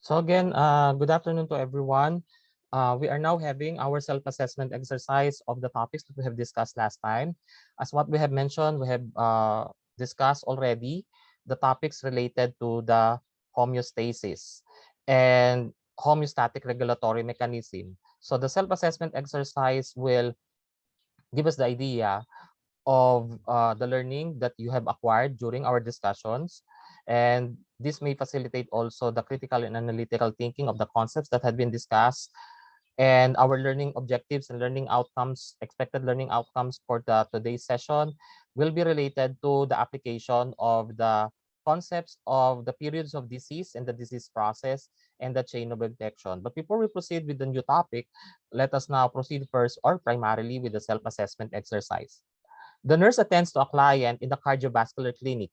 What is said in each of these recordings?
So again, good afternoon to everyone. We are now having our self-assessment exercise of the topics that we have discussed last time. As what we have mentioned, we have discussed already the topics related to the homeostasis and homeostatic regulatory mechanism. So the self-assessment exercise will give us the idea of the learning that you have acquired during our discussions. And this may facilitate also the critical and analytical thinking of the concepts that had been discussed and our learning objectives and learning outcomes, expected learning outcomes for today's session will be related to the application of the concepts of the periods of disease and the disease process and the chain of infection. But before we proceed with the new topic, let us now proceed first or primarily with the self-assessment exercise. The nurse attends to a client in the cardiovascular clinic.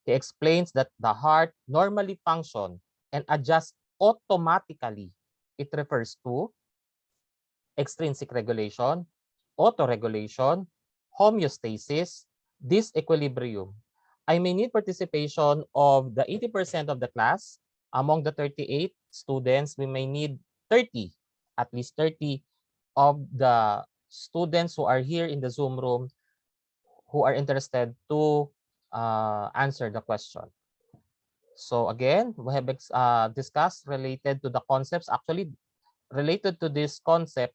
He explains that the heart normally functions and adjusts automatically. It refers to extrinsic regulation, autoregulation, homeostasis, disequilibrium. I may need participation of the 80% of the class. Among the 38 students, we may need 30, at least 30 of the students who are here in the Zoom room who are interested to answer the question. So again, we have discussed related to the concepts. Actually, related to this concept,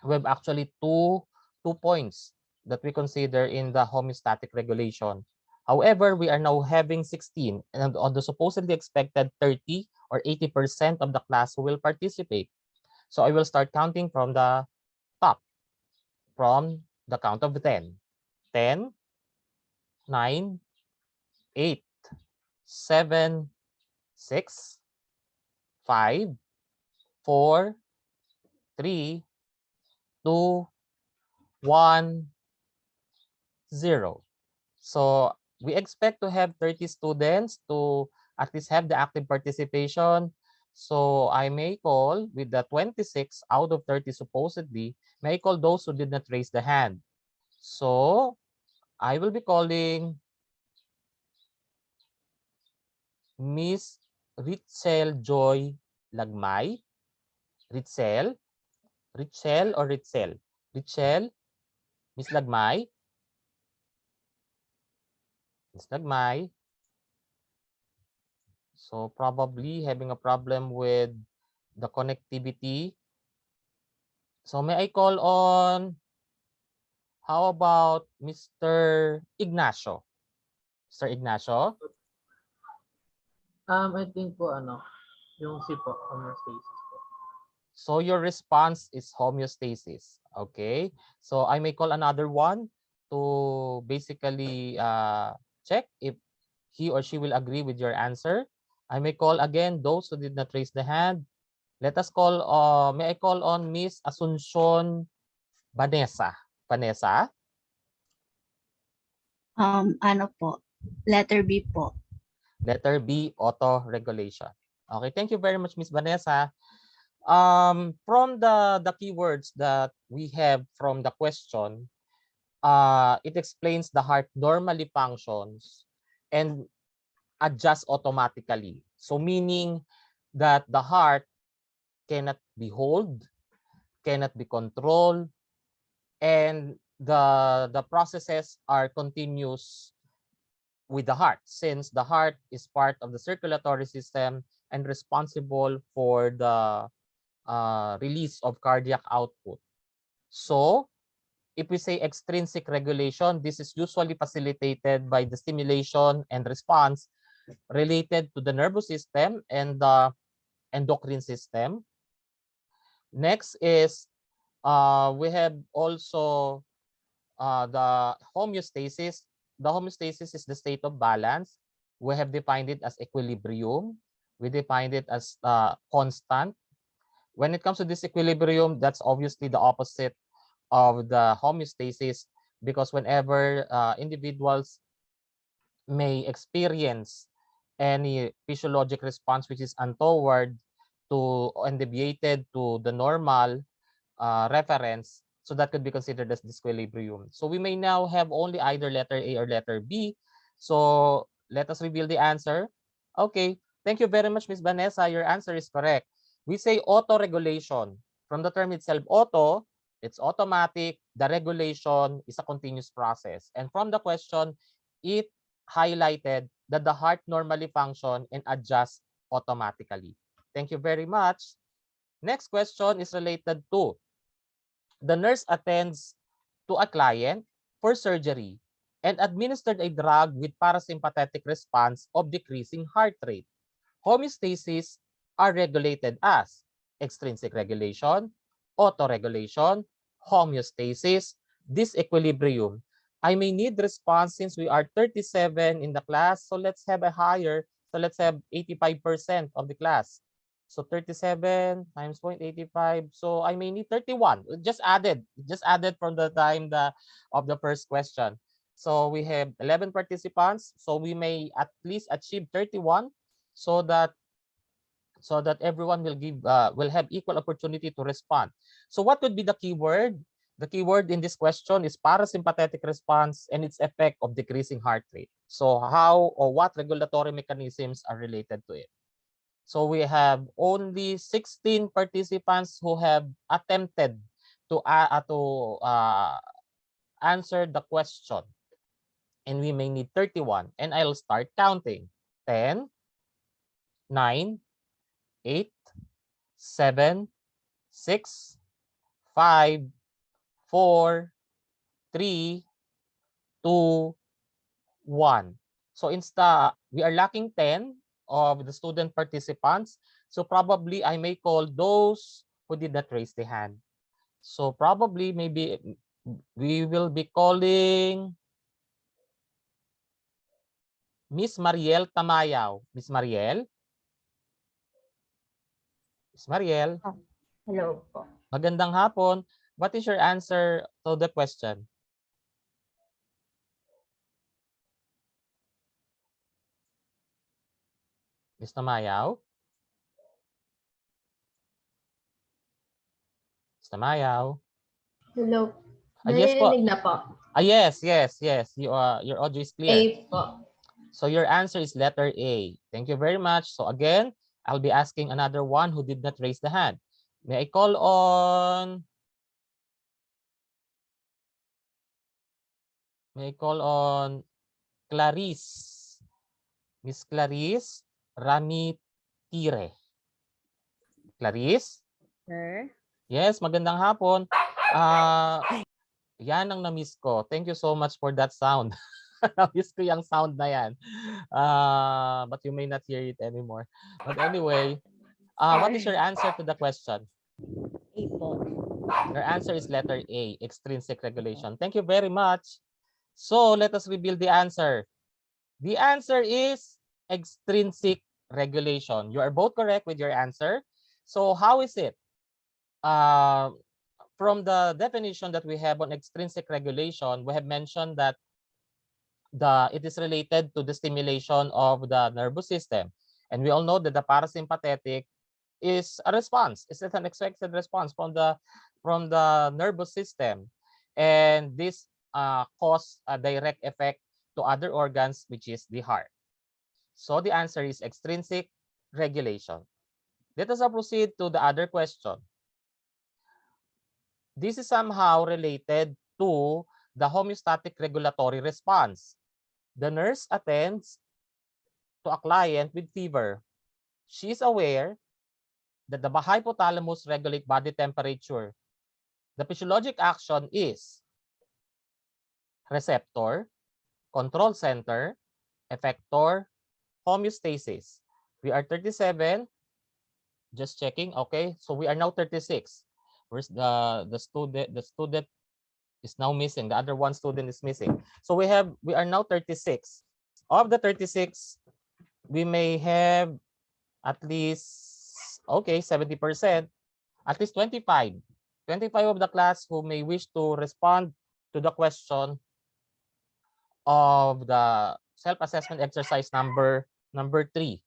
we have actually two points that we consider in the homeostatic regulation. However, we are now having 16, and on the supposedly expected 30 or 80% of the class who will participate. So I will start counting from the top, from the count of 10. 10, 9, 8, 7, 6, 5, 4, 3, 2, 1, 0. So we expect to have 30 students to at least have the active participation. So I may call with the 26 out of 30 supposedly, may I call those who did not raise the hand. So I will be calling Miss Ritzel Joy Lagmay. Ritzel? Ritzel or Ritzel? Ritzel? Miss Lagmay? Miss Lagmay? So probably having a problem with the connectivity. So may I call on, how about Mr. Ignacio? Mr. Ignacio? I think po yung C po, homeostasis po. So your response is homeostasis. Okay. So I may call another one to basically check if he or she will agree with your answer. I may call again those who did not raise the hand. Let us call, may I call on Miss Asuncion Vanessa? Vanessa? Ano po, letter B po. Letter B, auto-regulation. Okay, thank you very much, Miss Vanessa. From the keywords that we have from the question, it explains the heart normally functions and adjusts automatically. So meaning that the heart cannot be held, cannot be controlled, and the processes are continuous with the heart, since the heart is part of the circulatory system and responsible for the release of cardiac output. So if we say extrinsic regulation, this is usually facilitated by the stimulation and response related to the nervous system and the endocrine system. Next is we have also the homeostasis. The homeostasis is the state of balance. We have defined it as equilibrium. We defined it as constant. When it comes to this equilibrium, that's obviously the opposite of the homeostasis, because whenever individuals may experience any physiologic response which is untoward to and deviated to the normal reference, so that could be considered as disequilibrium. So we may now have only either letter A or letter B. So let us reveal the answer. Okay, Thank you very much, Miss Vanessa. Your answer is correct. We say auto-regulation. From the term itself, auto, it's automatic. The regulation is a continuous process. And from the question, it highlighted that the heart normally function and adjust automatically. Thank you very much. Next question is related to the nurse attends to a client for surgery and administered a drug with parasympathetic response of decreasing heart rate. Homeostasis are regulated as extrinsic regulation, autoregulation, homeostasis, disequilibrium. I may need response since we are 37 in the class, so let's have a higher, so let's have 85% of the class. So 37 times 0.85. So I may need 31. Just added from the time of the first question. So we have 11 participants. So we may at least achieve 31 so that everyone will have equal opportunity to respond. So what would be the keyword? The keyword in this question is parasympathetic response and its effect of decreasing heart rate. So how or what regulatory mechanisms are related to it? So we have only 16 participants who have attempted to answer the question. And we may need 31. And I'll start counting. 10, 9, 8, 7, 6, 5, 4, 3, 2, 1. So instead, we are lacking 10 of the student participants. So probably I may call those who did not raise the hand. So probably maybe we will be calling Miss Mariel Tamayaw. Miss Mariel? Miss Mariel? Hello po. Magandang hapon. What is your answer to the question? Miss Tamayaw? Miss Tamayaw? Hello. Yes po. Naririnig na po. Yes. Your audio is clear. A po. So your answer is letter A. Thank you very much. So again, I'll be asking another one who did not raise the hand. May I call on Clarice. Miss Clarice Ramitire. Clarice? Sir? Yes, magandang hapon. Yan ang na-miss ko. Thank you so much for that sound. Na-miss ko yung sound na yan. But you may not hear it anymore. But anyway, what is your answer to the question? A po. Your answer is letter A, extrinsic regulation. Thank you very much. So let us reveal the answer. The answer is extrinsic regulation. You are both correct with your answer. So how is it? From the definition that we have on extrinsic regulation, we have mentioned that it is related to the stimulation of the nervous system. And we all know that the parasympathetic is a response. It's an expected response from the nervous system. And this cause a direct effect to other organs, which is the heart. So the answer is extrinsic regulation. Let us proceed to the other question. This is somehow related to the homeostatic regulatory response. The nurse attends to a client with fever. She is aware that the hypothalamus regulates body temperature. The physiologic action is receptor, control center, effector, homeostasis. We are 37. Just checking. Okay, so we are now 36. Where's the student? The student is now missing. The other one student is missing. So we are now 36. Of the 36, we may have at least 70%, at least 25 of the class who may wish to respond to the question of the self-assessment exercise number 3.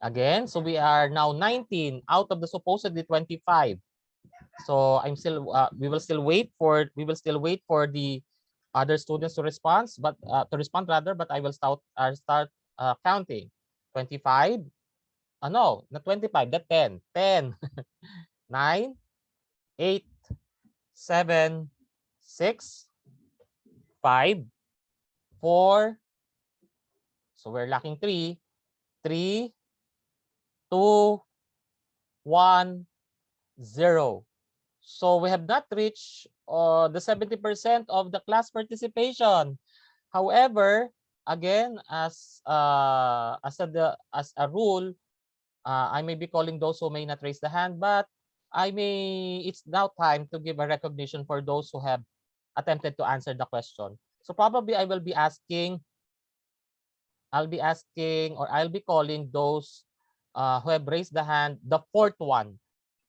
Again, so we are now 19 out of the supposedly 25. So we will still wait for the other students to respond, but but I will start counting. 25. No, not 25, that 10. 10, 9, 8, 7, 6, 5, 4. So we're lacking 3, 3, 2, 1, 0. So we have not reached the 70% of the class participation. However, again, as a rule, I may be calling those who may not raise the hand, but it's now time to give a recognition for those who have attempted to answer the question. So probably I'll be calling those who have raised the hand, the fourth one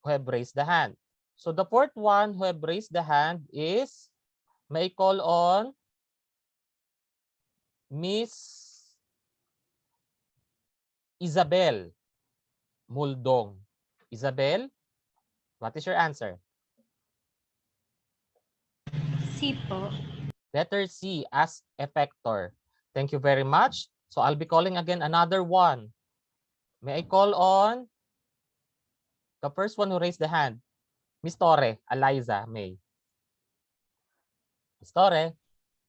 who have raised the hand. So the fourth one who have raised the hand is, may I call on Miss Isabel Muldong. Isabel, what is your answer? C po. Letter C, as effector. Thank you very much. So I'll be calling again another one. May I call on the first one who raised the hand? Miss Torre, Eliza May. Miss Torre.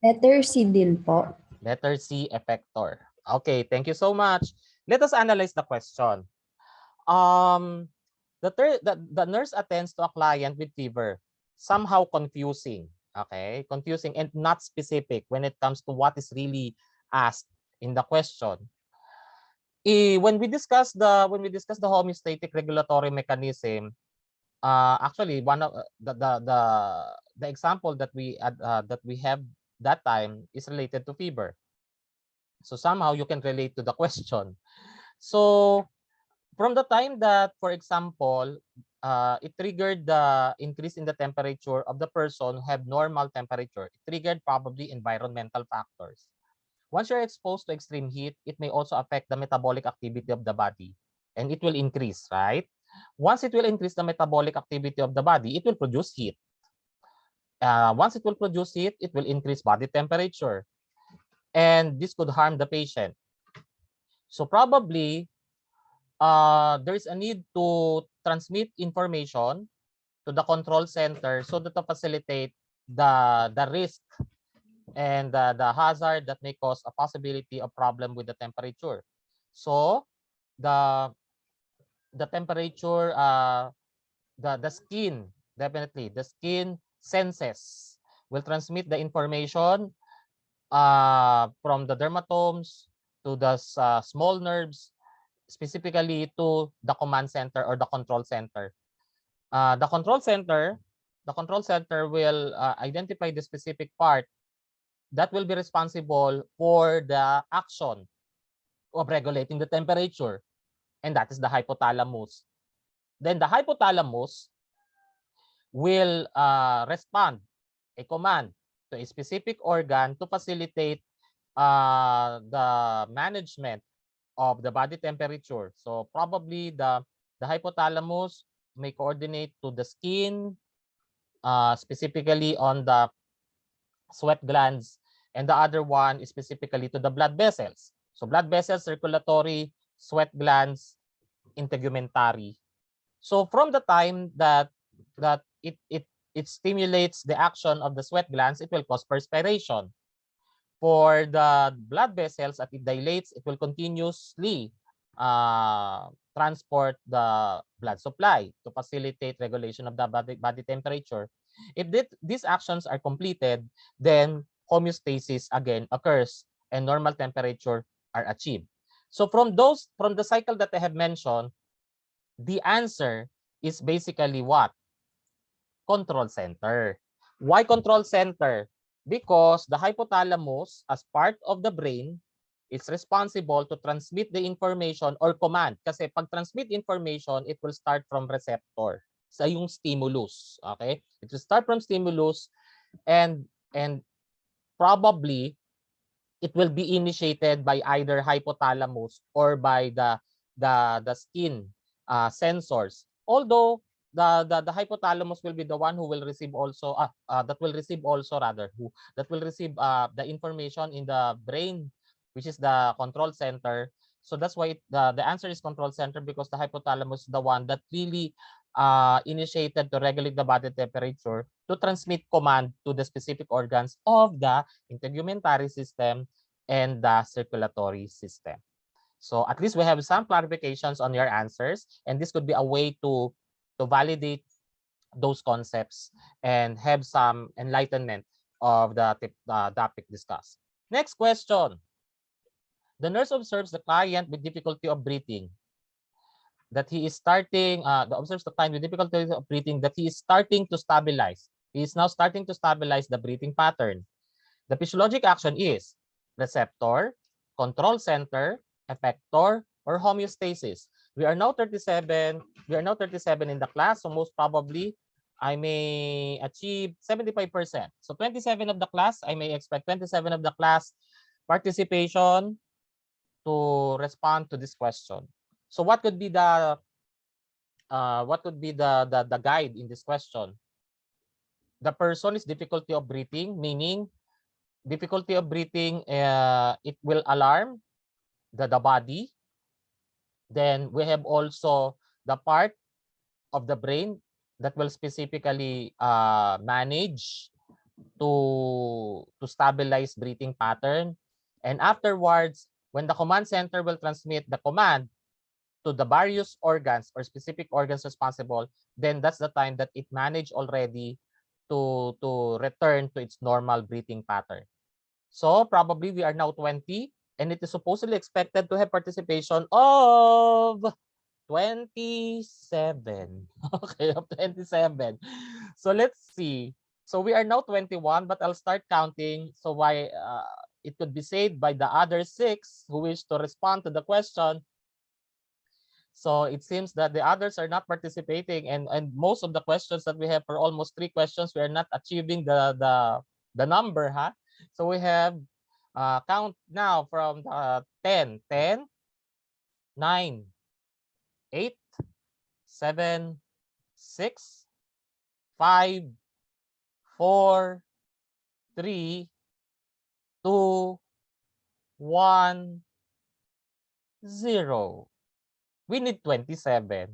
Letter C din po. Letter C, effector. Okay, thank you so much. Let us analyze the question. The nurse attends to a client with fever. Somehow confusing. Okay, confusing and not specific when it comes to what is really asked in the question. When we discuss the homeostatic regulatory mechanism, actually one of the example that we have that time is related to fever. So somehow you can relate to the question. So from the time that, for example, it triggered the increase in the temperature of the person who have normal temperature. It triggered probably environmental factors. Once you're exposed to extreme heat, it may also affect the metabolic activity of the body, and it will increase, right? Once it will increase the metabolic activity of the body, it will produce heat. Once it will produce heat, it will increase body temperature, and this could harm the patient. So probably, there is a need to transmit information to the control center so that to facilitate the risk and the hazard that may cause a possibility of problem with the temperature. So the temperature, the skin, definitely the skin senses will transmit the information from the dermatomes to the small nerves, specifically to the command center or the control center. The control center will identify the specific part that will be responsible for the action of regulating the temperature, and that is the hypothalamus. Then the hypothalamus will respond a command to a specific organ to facilitate the management of the body temperature. So probably the hypothalamus may coordinate to the skin, specifically on the sweat glands, and the other one is specifically to the blood vessels. So blood vessels, circulatory, sweat glands, integumentary. So from the time that it stimulates the action of the sweat glands, it will cause perspiration. For the blood vessels, as it dilates, it will continuously transport the blood supply to facilitate regulation of the body temperature. If these actions are completed, then homeostasis again occurs and normal temperature are achieved. So from the cycle that I have mentioned, the answer is basically what? Control center. Why control center? Because the hypothalamus, as part of the brain, is responsible to transmit the information or command. Kasi pag transmit information, it will start from receptor sa yung stimulus. Okay? It will start from stimulus and probably it will be initiated by either hypothalamus or by the skin sensors. Although the hypothalamus will be the one who will receive also that will receive the information in the brain, which is the control center. So that's why the answer is control center, because the hypothalamus is the one that really initiated to regulate the body temperature to transmit command to the specific organs of the integumentary system and the circulatory system. So at least we have some clarifications on your answers, and this could be a way to validate those concepts and have some enlightenment of the topic discussed. Next question. The nurse observes the client with difficulty of breathing, that he is starting, observes the client with difficulty of breathing, that he is starting to stabilize. He is now starting to stabilize the breathing pattern. The physiologic action is receptor, control center, effector, or homeostasis. We are now 37. We are now 37 in the class, so most probably I may achieve 75%. So 27 of the class, I may expect 27 of the class participation to respond to this question. So what could be the guide in this question? The person is difficulty of breathing, meaning difficulty of breathing, it will alarm the body. Then we have also the part of the brain that will specifically manage to stabilize breathing pattern. And afterwards, when the command center will transmit the command to the various organs or specific organs responsible, then that's the time that it managed already to return to its normal breathing pattern. So probably we are now 20, and it is supposedly expected to have participation of 27. Okay, of 27. So let's see. So we are now 21, but I'll start counting. So why it could be said by the other 6 who wish to respond to the question. So it seems that the others are not participating, and most of the questions that we have, for almost 3 questions, we are not achieving the number, huh? So we have count now from 10, 10, 9, 8, 7, 6, 5, 4, 3, 2, 1, 0. We need 27,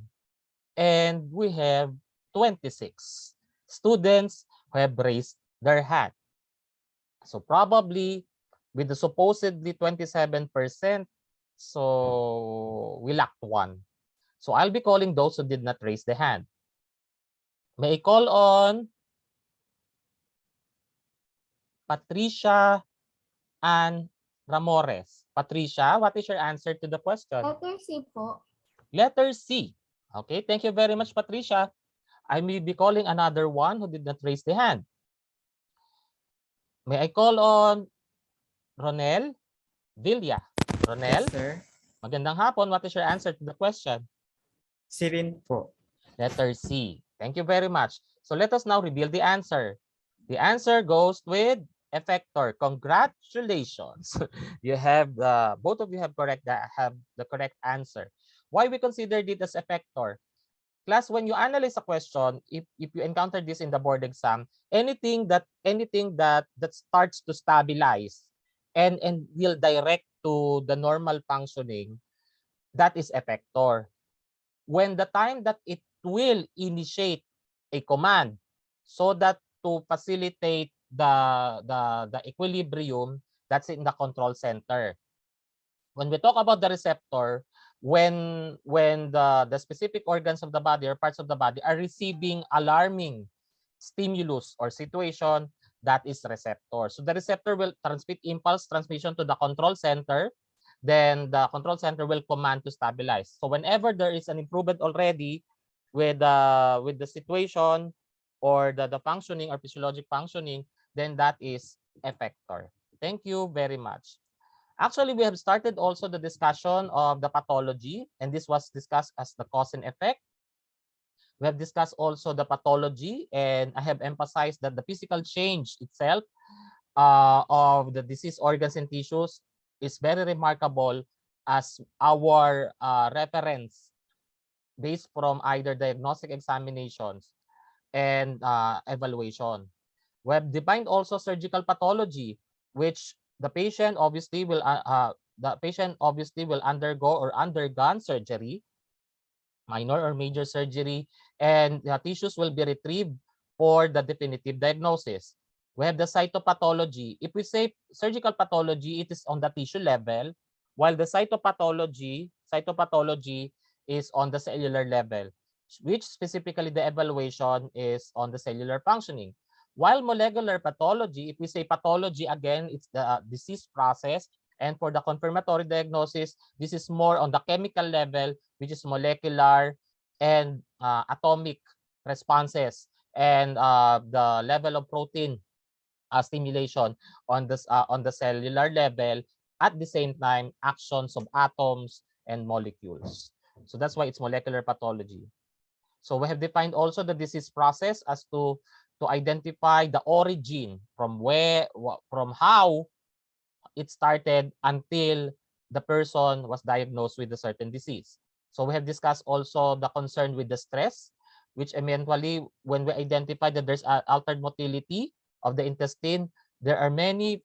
and we have 26 students who have raised their hand. So probably with the supposedly 27%, so we lacked 1. So I'll be calling those who did not raise the hand. May I call on Patricia Ann Ramores. Patricia, what is your answer to the question? Letter C po. Letter C. Okay, thank you very much, Patricia. I may be calling another one who did not raise the hand. May I call on Ronel Villa? Ronel, Yes, sir. magandang hapon. What is your answer to the question? Si rin po. Letter C. Thank you very much. So let us now reveal the answer. The answer goes with effector. Congratulations. You have both of you have the correct answer. Why we considered it as effector? Class, when you analyze a question, if you encounter this in the board exam, anything that starts to stabilize and will direct to the normal functioning, that is effector. When the time that it will initiate a command so that to facilitate the equilibrium, that's in the control center. When we talk about the receptor, when the specific organs of the body or parts of the body are receiving alarming stimulus or situation, that is receptor. So the receptor will transmit impulse transmission to the control center. Then the control center will command to stabilize. So whenever there is an improvement already with the situation or the functioning or physiologic functioning, then that is effector. Thank you very much. Actually, we have started also the discussion of the pathology, and this was discussed as the cause and effect. We have discussed also the pathology, and I have emphasized that the physical change itself of the disease organs and tissues is very remarkable as our reference based from either diagnostic examinations and evaluation. We have defined also surgical pathology, which the patient obviously will undergo or undergone surgery, minor or major surgery, and the tissues will be retrieved for the definitive diagnosis. We have the cytopathology. If we say surgical pathology, it is on the tissue level, while the cytopathology is on the cellular level, which specifically the evaluation is on the cellular functioning. While molecular pathology, if we say pathology, again, it's the disease process. And for the confirmatory diagnosis, this is more on the chemical level, which is molecular and atomic responses, and the level of protein stimulation on the cellular level, at the same time actions of atoms and molecules. So that's why it's molecular pathology. So we have defined also the disease process as to identify the origin from how it started until the person was diagnosed with a certain disease. So we have discussed also the concern with the stress, which eventually, when we identify that there's altered motility of the intestine, there are many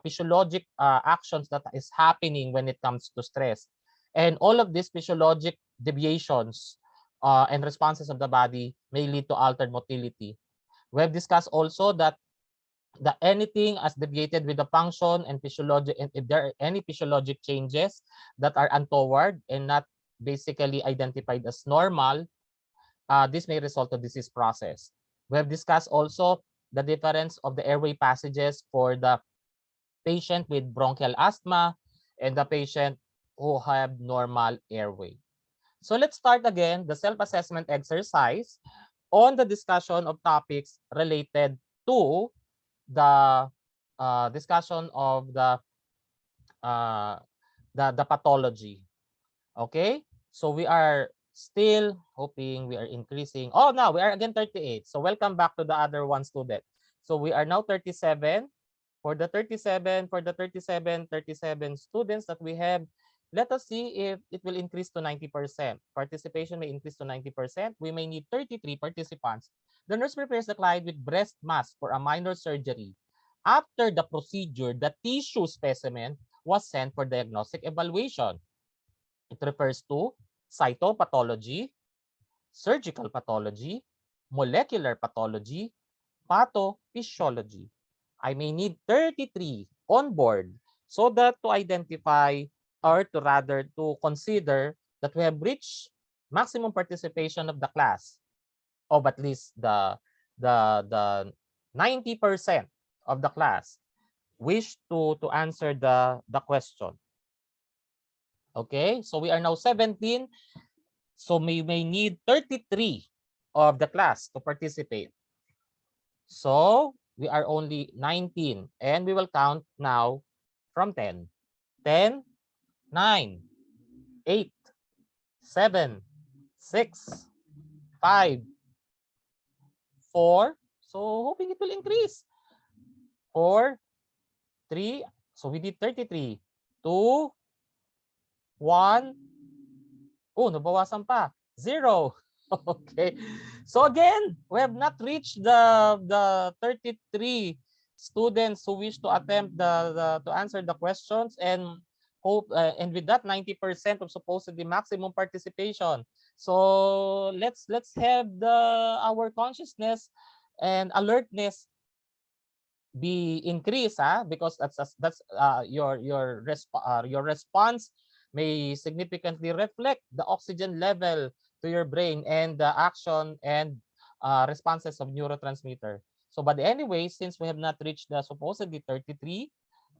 physiologic actions that is happening when it comes to stress. And all of these physiologic deviations and responses of the body may lead to altered motility. We have discussed also that anything as deviated with the function and physiologic, and if there are any physiologic changes that are untoward and not basically identified as normal, this may result to disease process. We have discussed also the difference of the airway passages for the patient with bronchial asthma and the patient who have normal airway. So let's start again the self-assessment exercise on the discussion of topics related to the discussion of the pathology. Okay, so we are still hoping we are increasing. Oh, now we are again 38. So welcome back to the other one student. So we are now 37. For the 37 students that we have, let us see if it will increase to 90%. Participation may increase to 90%. We may need 33 participants. The nurse prepares the client with breast mask for a minor surgery. After the procedure, the tissue specimen was sent for diagnostic evaluation. It refers to cytopathology, surgical pathology, molecular pathology, pathophysiology. I may need 33 on board so that to identify, or to rather to consider that we have reached maximum participation of the class of at least the 90% of the class wish to answer the question. Okay, so we are now 17. So we may need 33 of the class to participate. So we are only 19, and we will count now from 10. 10, 9, 8, 7, 6, 5, 4. So hoping it will increase. 4, 3. So we did 33. 2, 1. Oh, nabawasan pa. 0. Okay. So again, we have not reached the 33 students who wish to attempt to answer the questions, and hope and with that 90% of supposedly maximum participation. So let's have our consciousness and alertness be increased, because that's your response may significantly reflect the oxygen level to your brain and the action and responses of neurotransmitter. So, but anyway, since we have not reached the supposedly 33,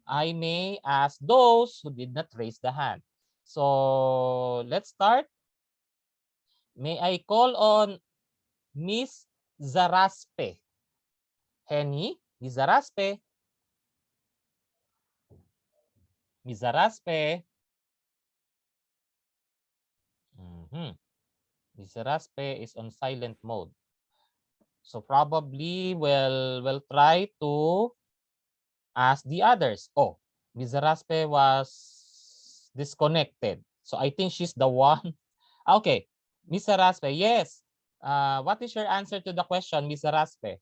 I may ask those who did not raise the hand. So let's start. May I call on Miss Zaraspe? Henny, Miss Zaraspe? Miss Zaraspe? Miss Zaraspe is on silent mode. So probably we'll try to ask the others. Oh, Miss Zaraspe was disconnected. So I think she's the one. Okay. Miss Saraspe, yes. What is your answer to the question, Miss Saraspe?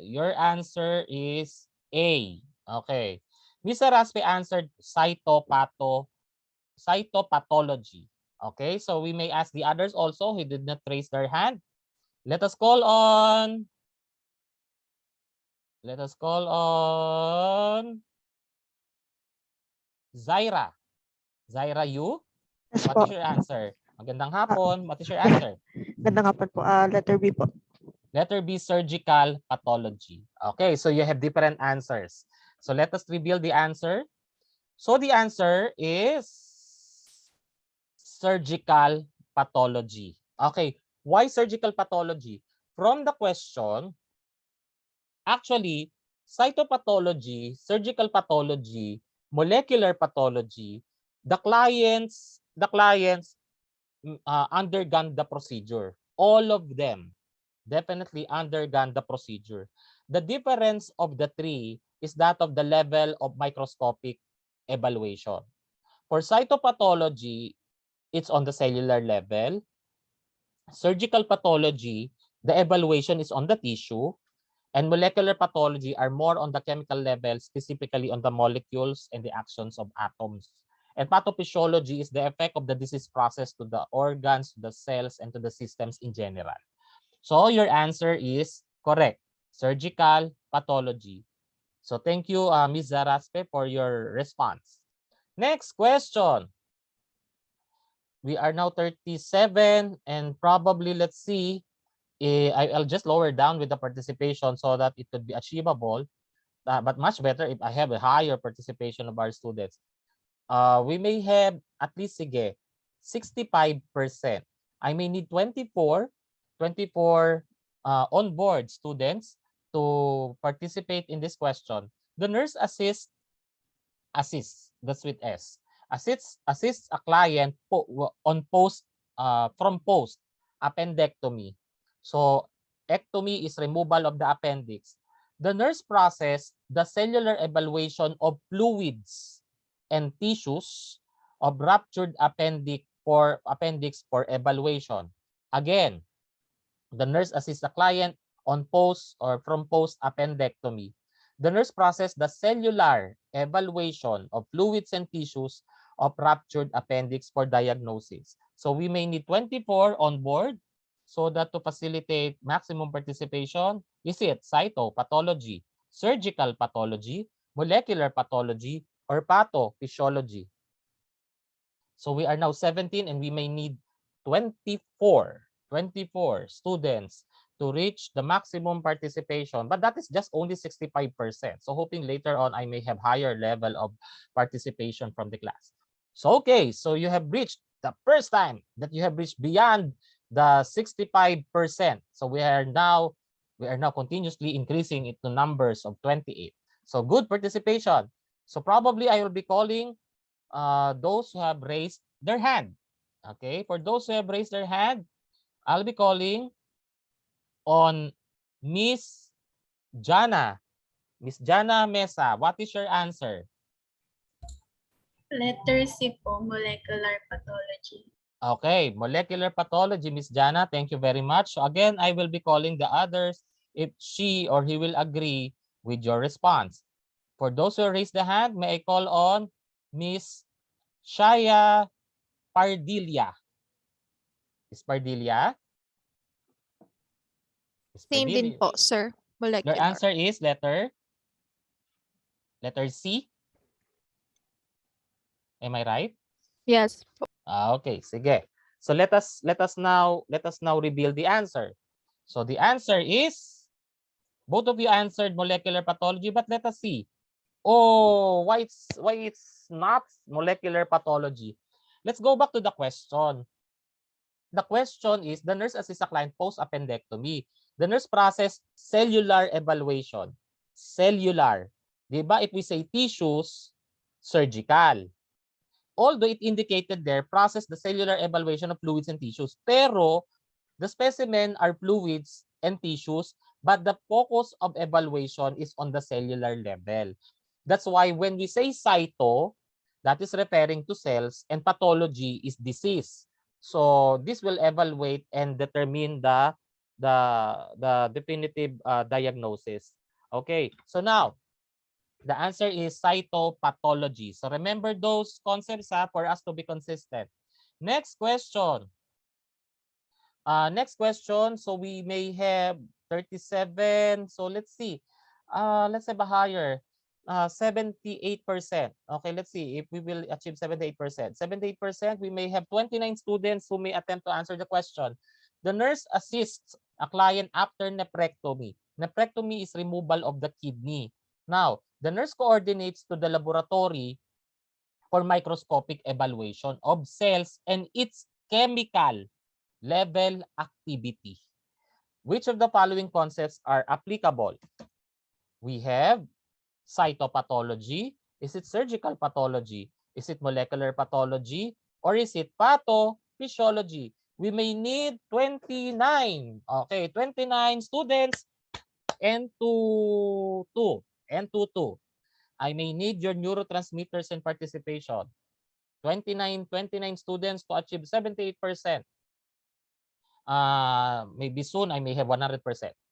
Your answer is A. Okay. Miss Saraspe answered cytopathology. Okay, so we may ask the others also who did not raise their hand. Let us call on Zaira. Zaira, you? Yes What po. is your answer? Magandang hapon. What is your answer? Ganda nga po. Letter B po. Letter B, surgical pathology. Okay, so you have different answers. So let us reveal the answer. So the answer is surgical pathology. Okay, why surgical pathology? From the question, actually, cytopathology, surgical pathology, molecular pathology, the clients undergone the procedure. All of them definitely undergone the procedure. The difference of the three is that of the level of microscopic evaluation. For cytopathology, it's on the cellular level. Surgical pathology, the evaluation is on the tissue. And molecular pathology are more on the chemical level, specifically on the molecules and the actions of atoms. And pathophysiology is the effect of the disease process to the organs, to the cells, and to the systems in general. So your answer is correct. Surgical pathology. So thank you, Ms. Zaraspe, for your response. Next question. We are now 37 and probably, let's see, I'll just lower down with the participation so that it could be achievable, but much better if I have a higher participation of our students. We may have at least, sige, 65%. I may need 24 on board students to participate in this question. The nurse assists, that's with S, assists a client on from post appendectomy. So ectomy is removal of the appendix. The nurse process the cellular evaluation of fluids and tissues of ruptured appendix for evaluation. Again, the nurse assists the client on post or from post appendectomy. The nurse process the cellular evaluation of fluids and tissues of ruptured appendix for diagnosis. So we may need 24 on board so that to facilitate maximum participation. Is it cytopathology, surgical pathology, molecular pathology, or pathophysiology? So we are now 17 and we may need 24 students to reach the maximum participation, but that is just only 65%. So hoping later on I may have higher level of participation from the class. So okay, so you have reached the first time that you have reached beyond the 65%. So we are now continuously increasing it to numbers of 28. So good participation. So probably I will be calling those who have raised their hand. Okay, for those who have raised their hand, I'll be calling on Miss Jana. Miss Jana Mesa, what is your answer? Letter C po, molecular pathology. Okay, molecular pathology, Miss Jana, thank you very much. So again, I will be calling the others if she or he will agree with your response. For those who raise the hand, may I call on Miss Shaya Pardilla. Miss Pardilla? Miss Same din Pardilla. po, sir. Your Molecular. answer is letter C? Am I right? Yes. Okay, sige. So let us now reveal the answer. So the answer is both of you answered molecular pathology, but let us see. Oh, why it's not molecular pathology? Let's go back to the question. The question is the nurse assists a client post appendectomy. The nurse process cellular evaluation. Cellular. Diba? If we say tissues, surgical. Although it indicated there, process the cellular evaluation of fluids and tissues. Pero the specimen are fluids and tissues, but the focus of evaluation is on the cellular level. That's why when we say cyto, that is referring to cells, and pathology is disease. So this will evaluate and determine the definitive diagnosis. Okay, so now the answer is cytopathology. So remember those concepts for us to be consistent. Next question. Next question. So we may have 37. So let's see. Let's have a higher. 78%. Okay, let's see if we will achieve 78%. 78%, we may have 29 students who may attempt to answer the question. The nurse assists a client after nephrectomy. Nephrectomy is removal of the kidney. Now, the nurse coordinates to the laboratory for microscopic evaluation of cells and its chemical level activity. Which of the following concepts are applicable? We have cytopathology. Is it surgical pathology? Is it molecular pathology? Or is it pathophysiology? We may need 29. Okay, 29 students and 2. I may need your neurotransmitters and participation. 29 students to achieve 78%. Maybe soon I may have 100%.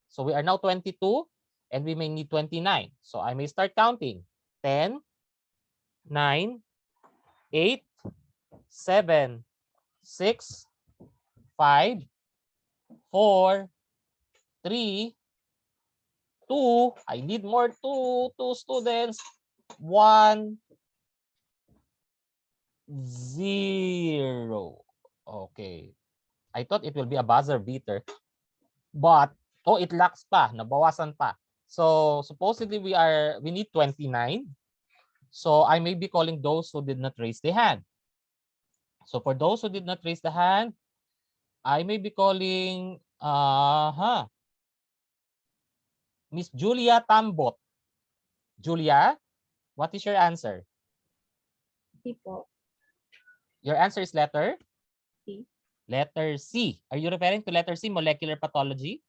So we are now 22 and we may need 29. So I may start counting. 10, 9, 8, 7, 6, 5, 4, 3, 2. I need more two students. 1, 0. Okay. I thought it will be a buzzer beater. But, oh, it lacks pa. Nabawasan pa. So, supposedly we need 29. So, I may be calling those who did not raise the hand. So, for those who did not raise the hand, I may be calling Miss Julia Tambot. Julia, what is your answer? C po. Your answer is letter? C. Letter C. Are you referring to letter C, molecular pathology?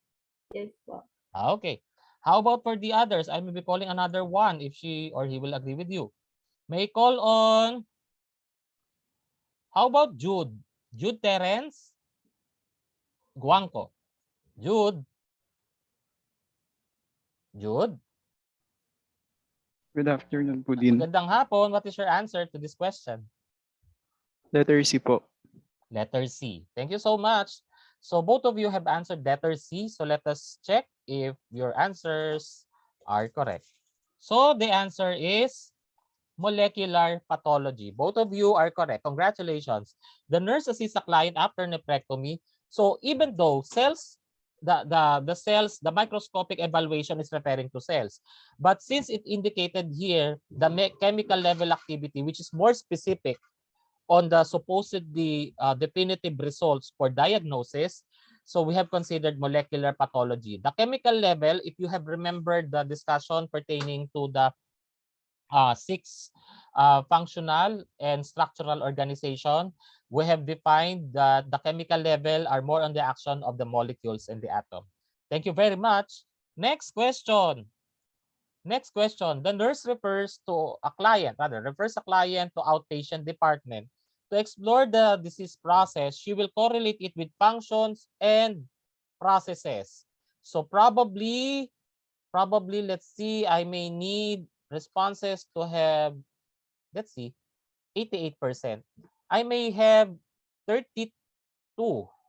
Yes po. Okay. How about for the others? I may be calling another one if she or he will agree with you. May call on, how about Jude? Jude Terence Guangco. Jude. Jude. Good afternoon po din. Magandang hapon. What is your answer to this question? Letter C po. Letter C. Thank you so much. So both of you have answered letter C. So let us check if your answers are correct. So the answer is molecular pathology. Both of you are correct. Congratulations. The nurse assists a client after nephrectomy. So even though cells, the cells, the microscopic evaluation is referring to cells. But since it indicated here the chemical level activity, which is more specific on the supposedly definitive results for diagnosis, so we have considered molecular pathology. The chemical level, if you have remembered the discussion pertaining to the 6 functional and structural organization, we have defined that the chemical level are more on the action of the molecules in the atom. Thank you very much. Next question. Next question. The nurse refers a client to outpatient department. To explore the disease process, she will correlate it with functions and processes. So probably, let's see, I may need responses to have, let's see, 88%. I may have 32.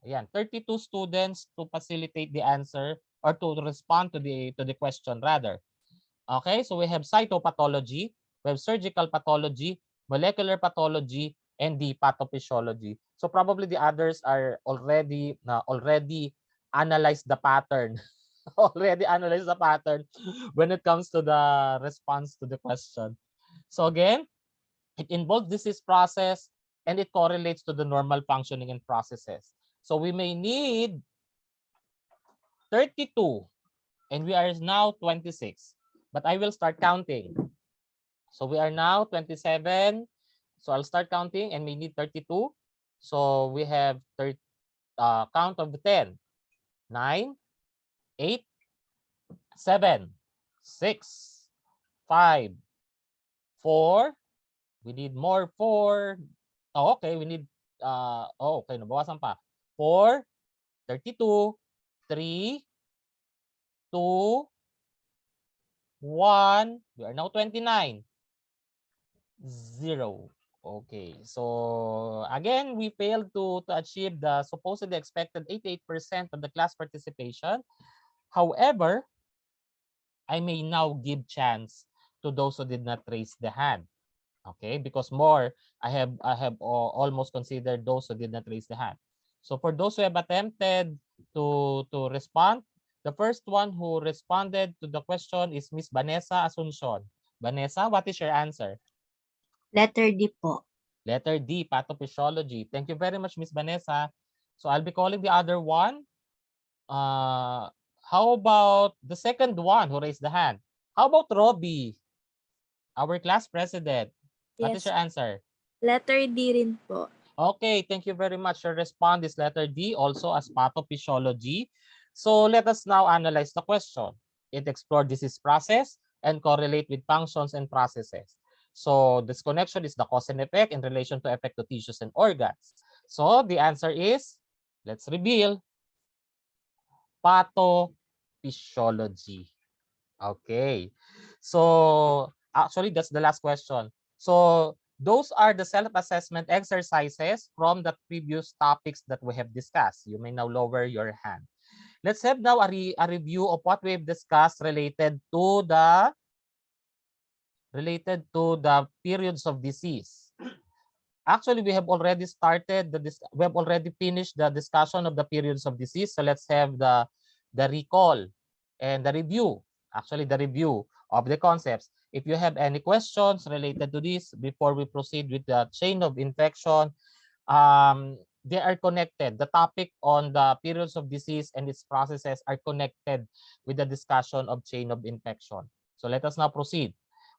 Ayan, 32 students to facilitate the answer or to respond to the question rather. Okay, so we have cytopathology, we have surgical pathology, molecular pathology, and the pathophysiology. So probably the others are already analyzed the pattern. Already analyzed the pattern when it comes to the response to the question. So again, it involves disease process and it correlates to the normal functioning and processes. So we may need 32 and we are now 26. But I will start counting. So we are now 27. So I'll start counting and we need 32. So we have count of the 10. 9, 8, 7, 6, 5, 4. We need more 4. Oh, okay, we need okay, nabawasan pa. 4, 32, 3, 2, 1. We are now 29. 0. Okay, so again, we failed to achieve the supposedly expected 88% of the class participation. However, I may now give chance to those who did not raise the hand. Okay, because more, I have almost considered those who did not raise the hand. So for those who have attempted to respond, the first one who responded to the question is Miss Vanessa Asuncion. Vanessa, what is your answer? Letter D po. Letter D, pathophysiology. Thank you very much, Miss Vanessa. So I'll be calling the other one. How about the second one who raised the hand? How about Robbie, our class president? What is Yes. your answer? Letter D rin po. Okay, thank you very much. Your response is letter D, also as pathophysiology. So let us now analyze the question. It explored disease process and correlate with functions and processes. So this connection is the cause and effect in relation to effect to tissues and organs. So the answer is, let's reveal, pathophysiology. Okay. So actually, that's the last question. So those are the self-assessment exercises from the previous topics that we have discussed. You may now lower your hand. Let's have now a review of what we've discussed related to the periods of disease. Actually, we have already finished the discussion of the periods of disease. So let's have the recall and the review. Actually, the review of the concepts. If you have any questions related to this before we proceed with the chain of infection, they are connected. The topic on the periods of disease and its processes are connected with the discussion of chain of infection. So let us now proceed.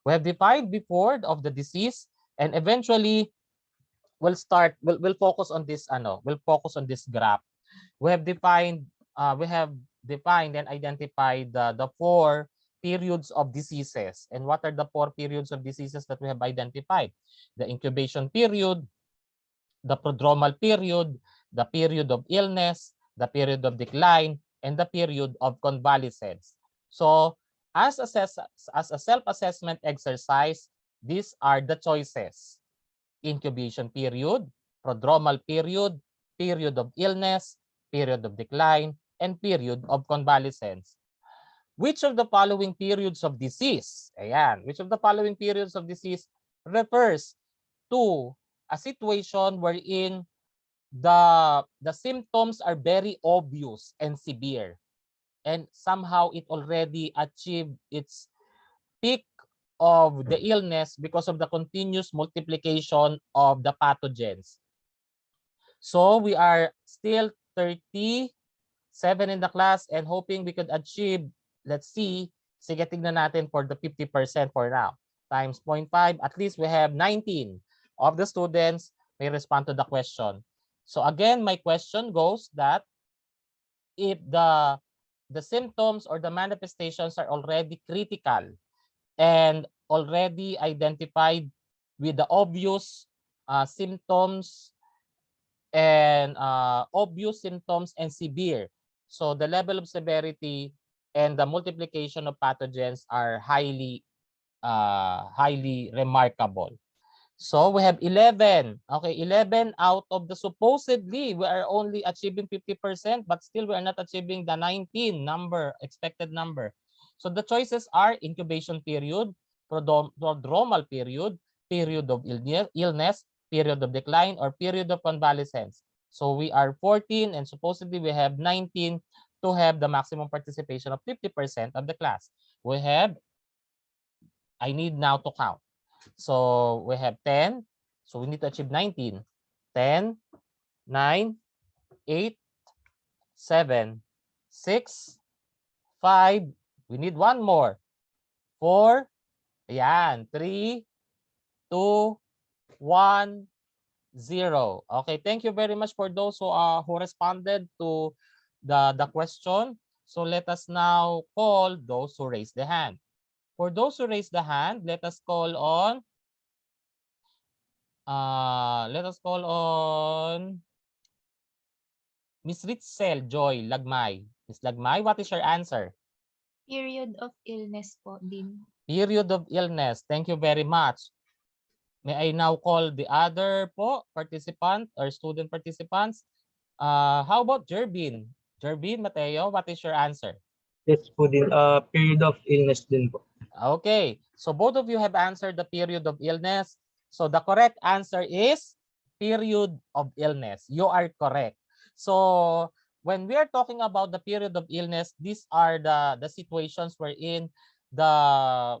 We have defined before of the disease, and eventually we'll focus on this graph. We have defined and identified the 4 periods of diseases. And what are the 4 periods of diseases that we have identified? The incubation period, the prodromal period, the period of illness, the period of decline, and the period of convalescence. So as a self-assessment exercise, these are the choices: incubation period, prodromal period, period of illness, period of decline, and period of convalescence. Which of the following periods of disease, which of the following periods of disease refers to a situation wherein the symptoms are very obvious and severe, and somehow it already achieved its peak of the illness because of the continuous multiplication of the pathogens. So we are still 37 in the class and hoping we could achieve, let's see, sige tignan natin for the 50% for now. Times 0.5, at least we have 19 of the students may respond to the question. So again, my question goes that if the symptoms or the manifestations are already critical and already identified with the obvious symptoms and severe. So the level of severity and the multiplication of pathogens are highly remarkable. So we have 11. Okay, 11 out of the supposedly we are only achieving 50%, but still we are not achieving the 19 expected number. So the choices are incubation period, prodromal period, period of illness, period of decline, or period of convalescence. So we are 14 and supposedly we have 19 to have the maximum participation of 50% of the class. I need now to count. So we have 10. So we need to achieve 19. 10, 9, 8, 7, 6, 5. We need one more. 4. Ayan. 3, 2, 1, 0. Okay, thank you very much for those who responded to the question. So let us now call those who raised the hand. For those who raised the hand, let us call on Let us call on Miss Ritzel Joy Lagmay. Miss Lagmay, what is your answer? Period of illness po din. Period of illness. Thank you very much. May I now call the other po participant or student participants? How about Jerbin? Jerbin Mateo, what is your answer? Yes po din. Period of illness din po. Okay, so both of you have answered the period of illness. So the correct answer is period of illness. You are correct. So when we are talking about the period of illness, these are the situations wherein the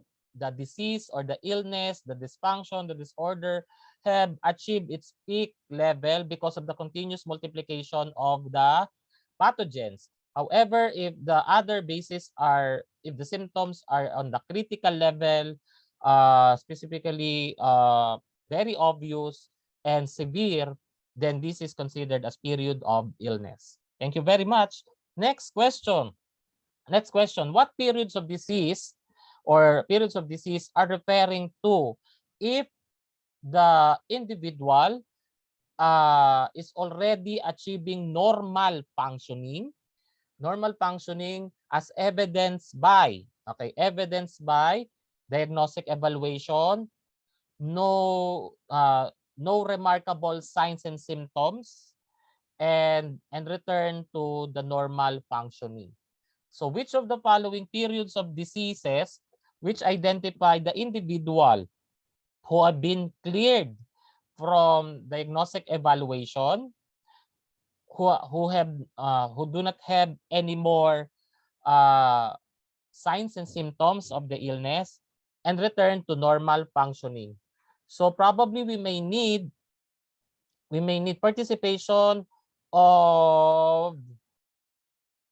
disease or the illness, the dysfunction, the disorder have achieved its peak level because of the continuous multiplication of the pathogens. However, if the other bases are, if the symptoms are on the critical level, specifically very obvious and severe, then this is considered as period of illness. Thank you very much. Next question. Next question. What periods of disease or periods of disease are referring to if the individual is already achieving normal functioning as evidenced by, evidenced by diagnostic evaluation, no remarkable signs and symptoms, and return to the normal functioning. So which of the following periods of diseases which identify the individual who have been cleared from diagnostic evaluation, who do not have any more signs and symptoms of the illness, and return to normal functioning? So probably we may need participation of,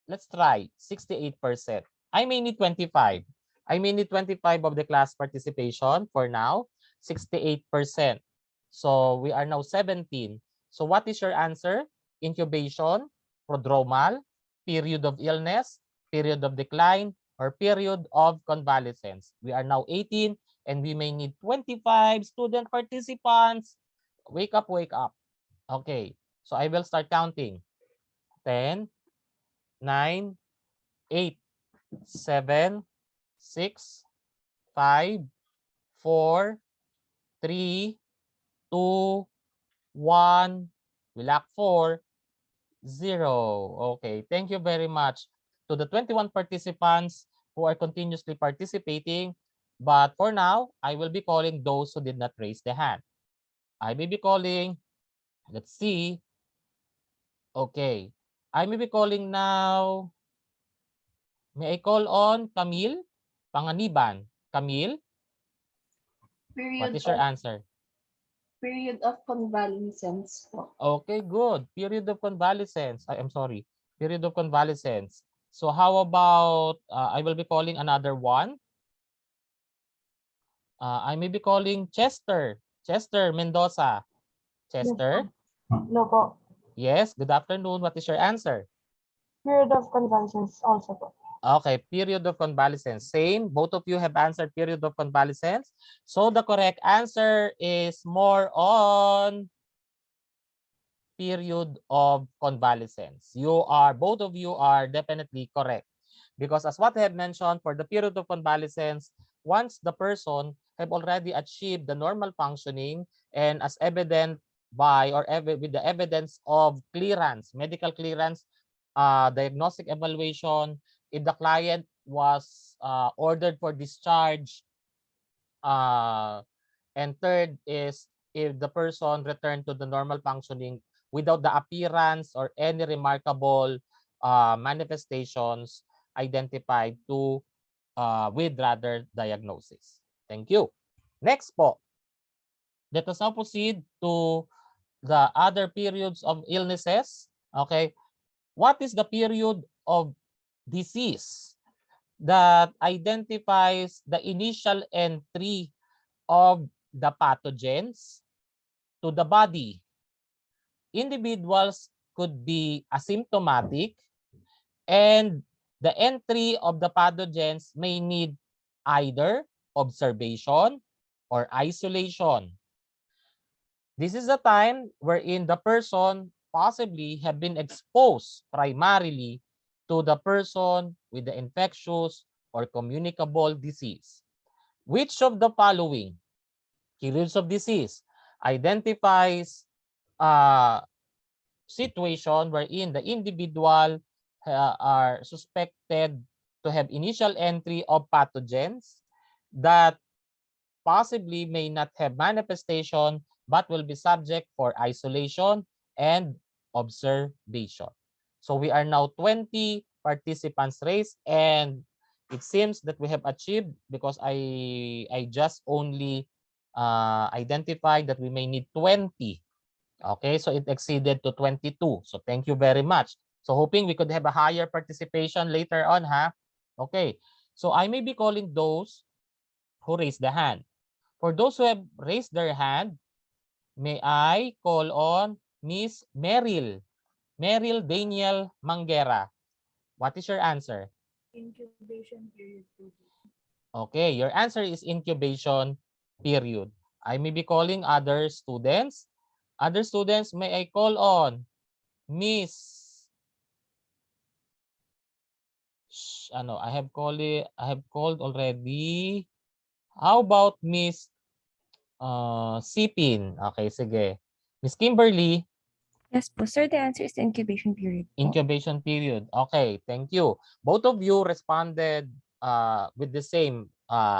let's try 68%. I may need 25. I may need 25 of the class participation for now. 68%. So we are now 17. So what is your answer? Incubation, prodromal, period of illness, period of decline, or period of convalescence? We are now 18 and we may need 25 student participants. Wake up, wake up. Okay, so I will start counting. 10, 9, 8, 7, 6, 5, 4, 3, 2, 1, we lack 4, 0. Okay, thank you very much to the 21 participants who are continuously participating. But for now, I will be calling those who did not raise the hand. I may be calling, let's see. Okay, I may be calling now. May I call on Camille Panganiban? Camille, what is your answer? Period of convalescence po. Okay, good. Period of convalescence. I'm sorry. Period of convalescence. So how about, I will be calling another one. I may be calling Chester. Chester Mendoza. Chester? No po. Yes, good afternoon. What is your answer? Period of convalescence also po. Okay, period of convalescence. Same. Both of you have answered period of convalescence. So the correct answer is more on period of convalescence. Both of you are definitely correct. Because as what I have mentioned, for the period of convalescence, once the person have already achieved the normal functioning and as evident by or with the evidence of clearance, medical clearance, diagnostic evaluation, if the client was ordered for discharge, and third is if the person returned to the normal functioning without the appearance or any remarkable manifestations identified with rather diagnosis. Thank you. Next po. Let us now proceed to the other periods of illnesses. Okay. What is the period of disease that identifies the initial entry of the pathogens to the body? Individuals could be asymptomatic and the entry of the pathogens may need either observation or isolation. This is the time wherein the person possibly have been exposed primarily to the person with the infectious or communicable disease. Which of the following periods of disease identifies a situation wherein the individual are suspected to have initial entry of pathogens that possibly may not have manifestation but will be subject for isolation and observation. So we are now 20 participants raised, and it seems that we have achieved, because I just only identified that we may need 20. Okay, so it exceeded to 22. So thank you very much. So hoping we could have a higher participation later on, ha? Okay, so I may be calling those who raised the hand. For those who have raised their hand, may I call on Miss Meryl Daniel Mangera. What is your answer? Incubation period. Okay, your answer is incubation period. I may be calling other students. Other students, may I call on Miss I have called already. How about Miss Sipin? Okay, sige. Miss Kimberly, Yes po, sir, the answer is the incubation period po. incubation period. Okay, thank you. Both of you responded with the same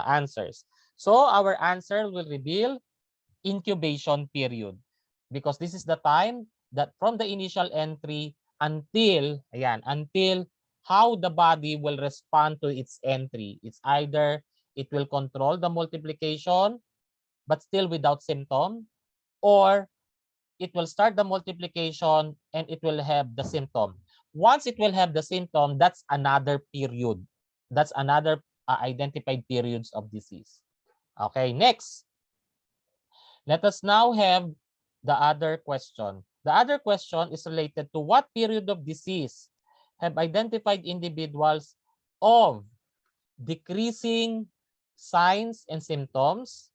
answers. So our answer will reveal incubation period, because this is the time that from the initial entry until how the body will respond to its entry. It's either it will control the multiplication but still without symptom, or it will start the multiplication and it will have the symptom. Once it will have the symptom, that's another period. That's another identified periods of disease. Okay, next. Let us now have the other question. The other question is related to what period of disease have identified individuals of decreasing signs and symptoms,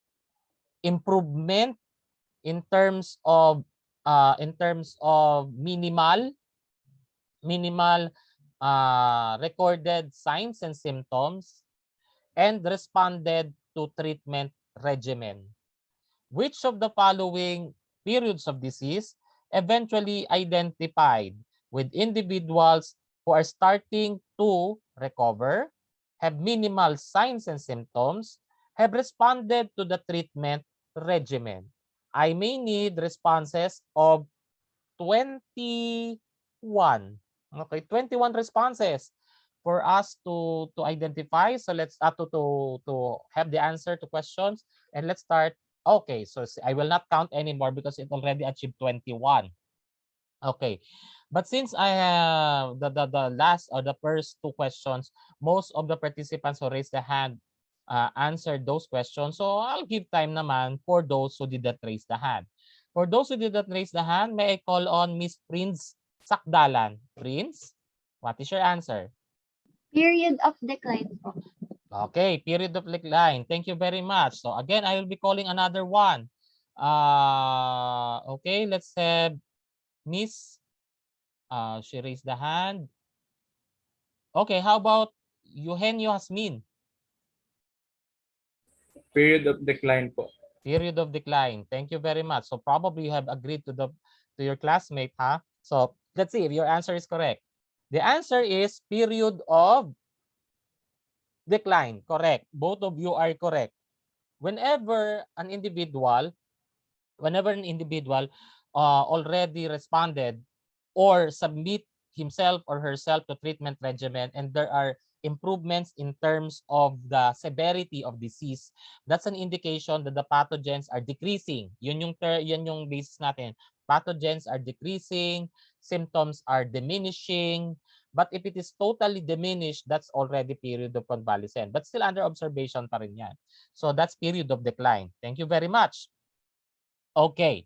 improvement in terms of minimal recorded signs and symptoms, and responded to treatment regimen. Which of the following periods of disease eventually identified with individuals who are starting to recover, have minimal signs and symptoms, have responded to the treatment regimen? I may need responses of 21. Okay, 21 responses for us to identify. So let's to have the answer to questions, and let's start. Okay, so I will not count anymore because it already achieved 21. Okay, but since I have the last or the first two questions, most of the participants who raised the hand answered those questions. So I'll give time naman for those who did not raise the hand. For those who did not raise the hand, may I call on Miss Prince Sakdalan. Prince, what is your answer? Period of decline po. Okay, period of decline. Thank you very much. So again, I will be calling another one. Okay, let's have Miss. She raised the hand. Okay, how about Eugenio Hasmin? Period of decline po. Period of decline. Thank you very much. So probably you have agreed to your classmate, huh? So let's see if your answer is correct. The answer is period of decline. Correct. Both of you are correct. Whenever an individual already responded or submit himself or herself to treatment regimen, and there are improvements in terms of the severity of disease, that's an indication that the pathogens are decreasing. Yun yung basis natin. Pathogens are decreasing, symptoms are diminishing. But if it is totally diminished, that's already period of convalescence. But still under observation pa rin yan. So that's period of decline. Thank you very much. Okay.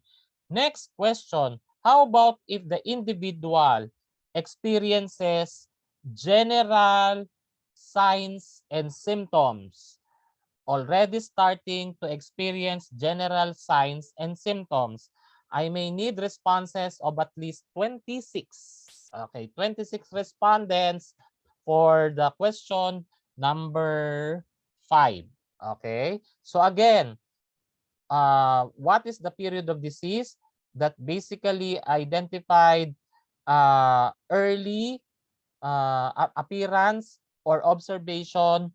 Next question. How about if the individual experiences general signs and symptoms? Already starting to experience general signs and symptoms. I may need responses of at least 26. Okay, 26 respondents for the question number 5. Okay, so again, what is the period of disease that basically identified early appearance or observation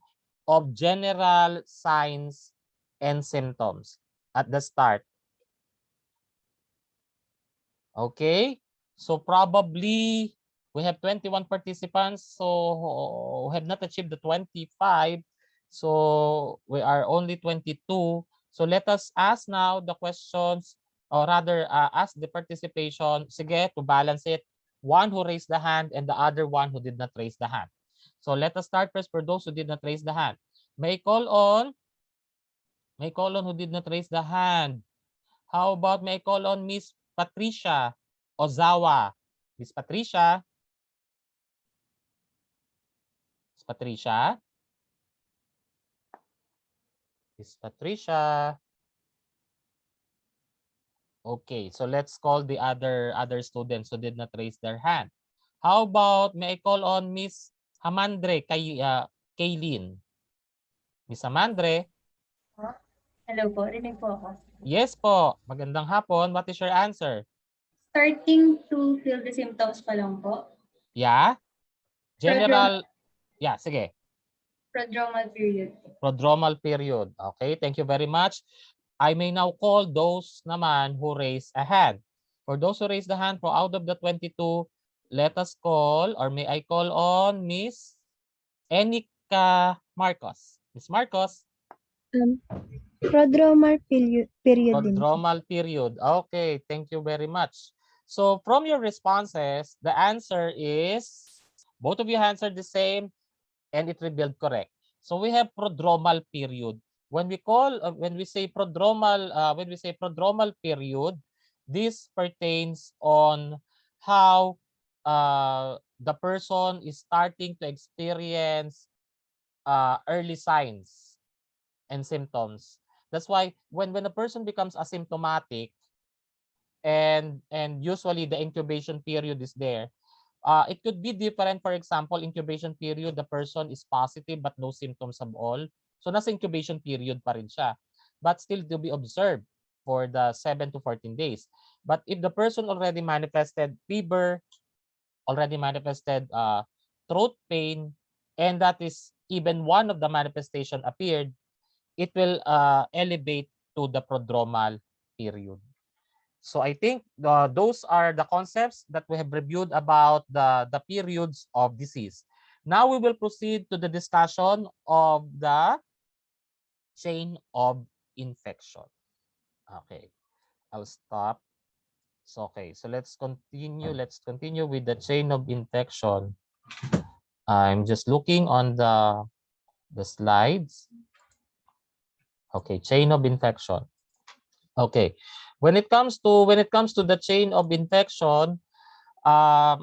of general signs and symptoms at the start? Okay, so probably we have 21 participants, so we have not achieved the 25. So we are only 22. So let us ask now the questions, or rather ask the participation, sige, to balance it. One who raised the hand and the other one who did not raise the hand. So let us start first for those who did not raise the hand. May call on who did not raise the hand. How about may I call on Miss Patricia Ozawa? Miss Patricia? Miss Patricia? Miss Patricia? Okay, so let's call the other students who did not raise their hand. How about may I call on Miss Hamandre Kaylin? Miss Hamandre? Hello po, rinig po ako. Yes po. Magandang hapon. What is your answer? Starting to feel the symptoms pa lang po. Yeah? General, yeah, sige. Prodromal period. Prodromal period. Okay, thank you very much. I may now call those naman who raise a hand. For those who raise the hand, for out of the 22, let us call, or may I call on Miss Enika Marcos. Miss Marcos? Prodromal period din. Prodromal period. Okay, thank you very much. So from your responses, the answer is, both of you answered the same and it revealed correct. So we have prodromal period. When we say prodromal period, this pertains on how the person is starting to experience early signs and symptoms. That's why when a person becomes asymptomatic, and usually the incubation period is there, it could be different. For example, incubation period, the person is positive but no symptoms at all. So nasa incubation period pa rin siya, but still to be observed for the 7 to 14 days. But if the person already manifested fever, already manifested throat pain, and that is even one of the manifestation appeared, it will elevate to the prodromal period. So I think those are the concepts that we have reviewed about the periods of disease. Now we will proceed to the discussion of the chain of infection. Okay, I'll stop. So okay, so let's continue. Let's continue with the chain of infection. I'm just looking on the slides. Okay, chain of infection. Okay, when it comes to the chain of infection,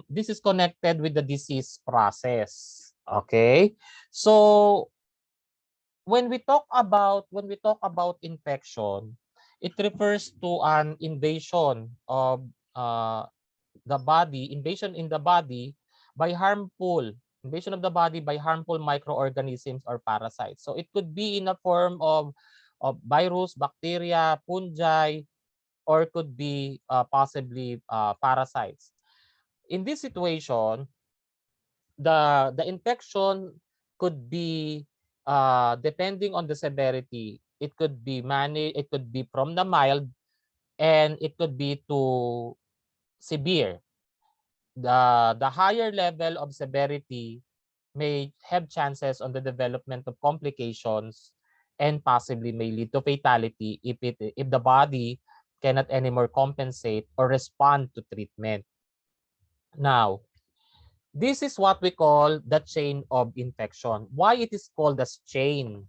this is connected with the disease process. Okay, so when we talk about infection, it refers to an invasion of the body, invasion in the body by harmful microorganisms or parasites. So it could be in a form of virus, bacteria, fungi, or could be possibly parasites. In this situation, the infection could be depending on the severity. It could be it could be from the mild, and it could be to severe. The higher level of severity may have chances on the development of complications and possibly may lead to fatality if the body cannot anymore compensate or respond to treatment. Now, this is what we call the chain of infection. Why it is called as chain?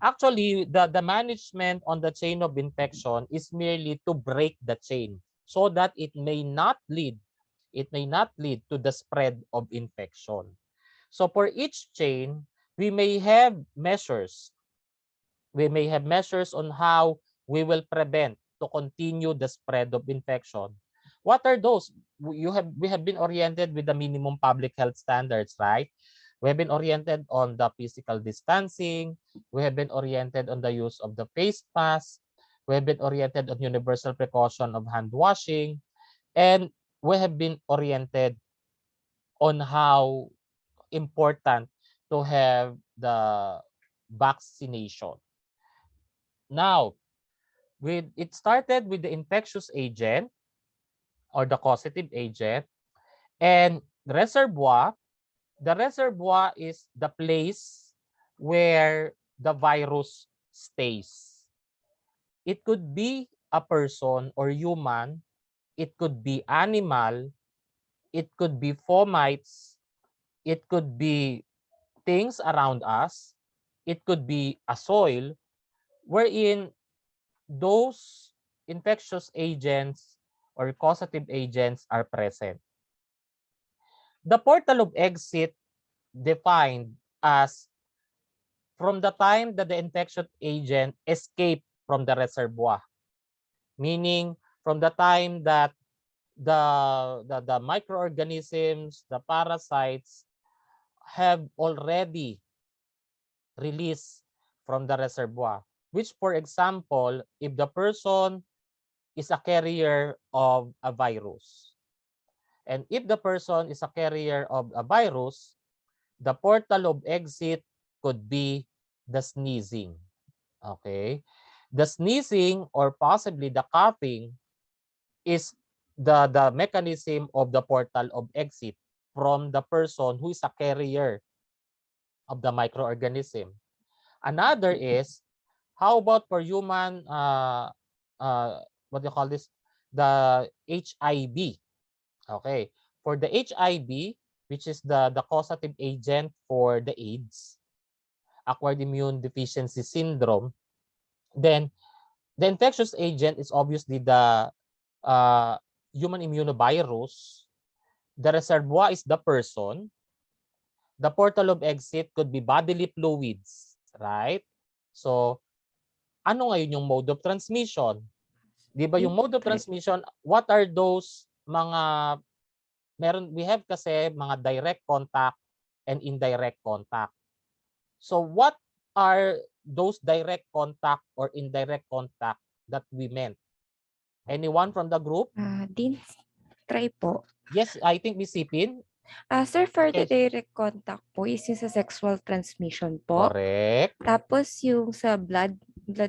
Actually, the management on the chain of infection is merely to break the chain so that it may not lead to the spread of infection. So for each chain, we may have measures. We may have measures on how we will prevent to continue the spread of infection. What are those? We have been oriented with the minimum public health standards, right? We have been oriented on the physical distancing. We have been oriented on the use of the face mask. We have been oriented on universal precaution of hand washing. And we have been oriented on how important to have the vaccination. Now, it started with the infectious agent or the causative agent, and the reservoir is the place where the virus stays. It could be a person or human, it could be animal, it could be fomites, it could be things around us, it could be a soil, wherein those infectious agents or causative agents are present. The portal of exit defined as from the time that the infectious agent escaped from the reservoir, meaning from the time that the microorganisms, the parasites have already released from the reservoir, which, for example, if the person is a carrier of a virus, and if the person is a carrier of a virus, the portal of exit could be the sneezing. Okay, the sneezing or possibly the coughing is the mechanism of the portal of exit from the person who is a carrier of the microorganism. Another is, how about for human, what do you call this? The HIV. Okay, for the HIV, which is the causative agent for the AIDS, acquired immune deficiency syndrome, then the infectious agent is obviously the human immunovirus. The reservoir is the person. The portal of exit could be bodily fluids, right? So, ano ngayon yung mode of transmission? Di ba yung mode of transmission, what are those mga, we have kasi mga direct contact and indirect contact. So, what are those direct contact or indirect contact that we meant? Anyone from the group? Dean, try po. Yes, I think Miss Sipin. Sir, for the Okay. direct contact po is yung sa sexual transmission po. Correct. Tapos yung sa blood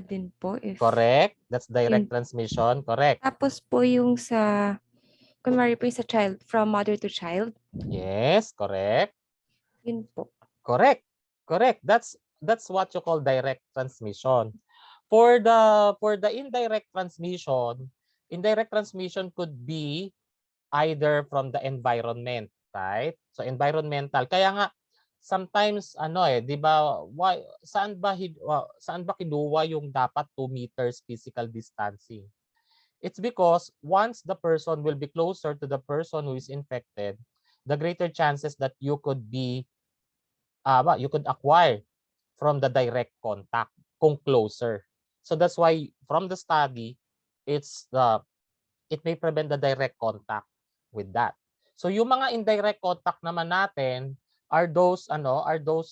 din po. Correct. That's direct transmission. Correct. Tapos po yung sa, kunwari po yung sa child, from mother to child. Yes, correct. Yun po. Correct. Correct. That's what you call direct transmission. For the indirect transmission could be either from the environment, right? So environmental. Kaya nga sometimes 'di ba, saan ba kinuha yung dapat 2 meters physical distancing? It's because once the person will be closer to the person who is infected, the greater chances that you could acquire from the direct contact kung closer. So that's why from the study, it may prevent the direct contact with that. So yung mga indirect contact naman natin are those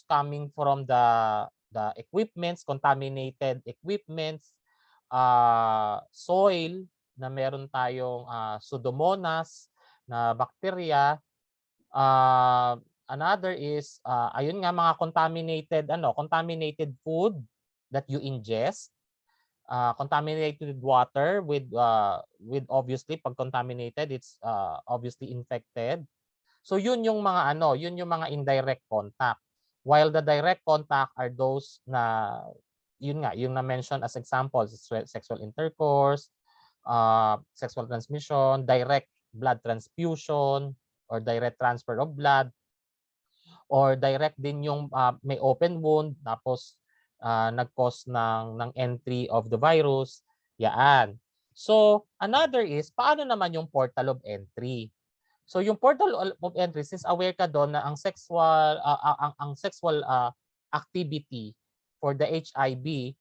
coming from the equipments, contaminated equipments, soil na meron tayong Pseudomonas na bacteria. Another is ayun nga, mga contaminated food that you ingest. Contaminated water with obviously pag contaminated, it's obviously infected. So yun yung mga indirect contact. While the direct contact are those na yung na mention as examples, sexual intercourse, sexual transmission, direct blood transfusion or direct transfer of blood, or direct din yung may open wound tapos nag-cause ng entry of the virus. Yaan. So, another is, paano naman yung portal of entry? So, yung portal of entry, since aware ka doon na ang sexual activity for the HIV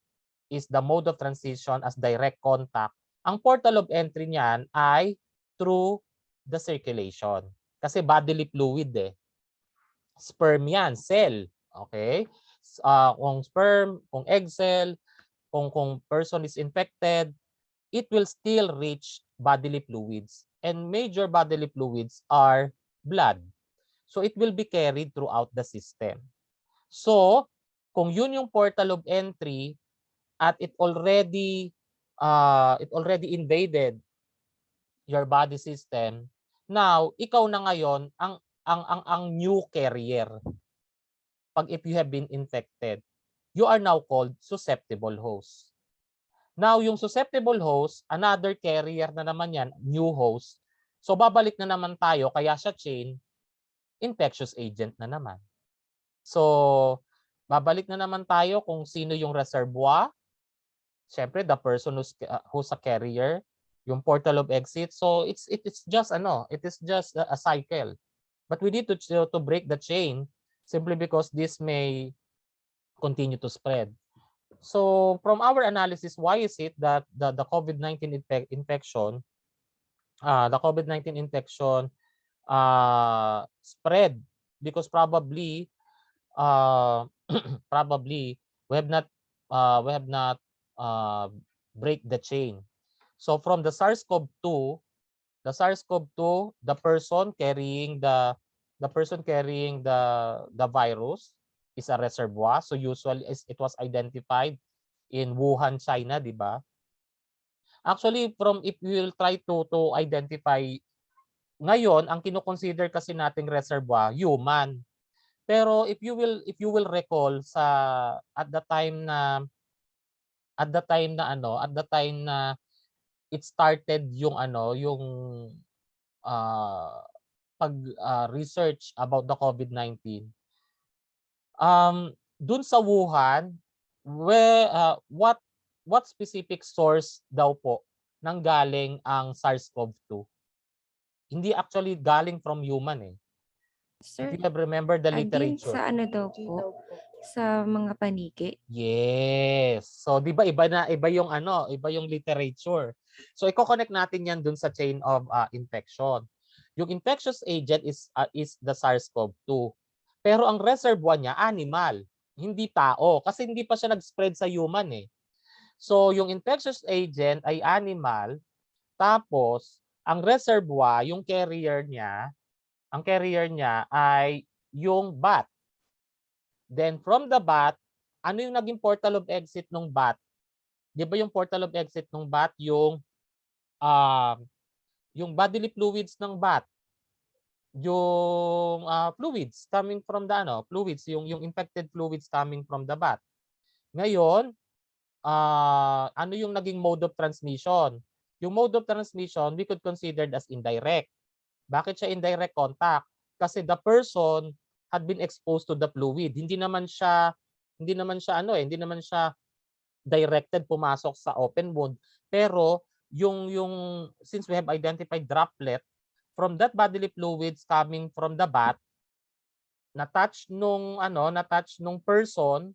is the mode of transition as direct contact. Ang portal of entry niyan ay through the circulation. Kasi bodily fluid eh. Sperm yan, cell. Okay? Kung sperm, kung egg cell, kung person is infected, it will still reach bodily fluids. And major bodily fluids are blood. So it will be carried throughout the system. So, kung yun yung portal of entry at it already invaded your body system, now ikaw na ngayon ang new carrier. Pag if you have been infected, you are now called susceptible host. Now, yung susceptible host, another carrier na naman yan, new host. So, babalik na naman tayo, kaya sa chain, infectious agent na naman. So, babalik na naman tayo kung sino yung reservoir. Siyempre, the person who's a carrier, yung portal of exit. So, it is just a cycle. But we need to break the chain simply because this may continue to spread. So from our analysis, why is it that the COVID-19 infection, spread? Because probably we have not break the chain. So from the SARS-CoV-2, the person carrying the virus is a reservoir. So usually it was identified in Wuhan, China, di ba? Actually, if we will try to identify ngayon, ang kino-consider kasi nating reservoir, human. Pero if you will recall at the time na it started yung research about the COVID-19. Dun sa Wuhan, what specific source daw po nanggaling ang SARS-CoV-2? Hindi actually galing from human eh. Sir, If you have remembered the again, literature. sa ano daw po? Sa mga paniki? Yes. So 'di ba iba yung literature. So i-connect natin 'yan dun sa chain of infection. Yung infectious agent is the SARS-CoV-2. Pero ang reservoir niya animal, hindi tao kasi hindi pa siya nag-spread sa human eh. So yung infectious agent ay animal, tapos ang reservoir, yung carrier niya ay yung bat. Then from the bat, ano yung naging portal of exit ng bat? 'Di ba yung portal of exit ng bat yung bodily fluids ng bat? Yung fluids coming from the yung infected fluids coming from the bat. Ngayon, ano yung naging mode of transmission? Yung mode of transmission we could consider as indirect. Bakit siya indirect contact? Kasi the person had been exposed to the fluid. Hindi naman siya directed pumasok sa open wound, pero yung since we have identified droplet from that bodily fluids coming from the bat, na-touch nung person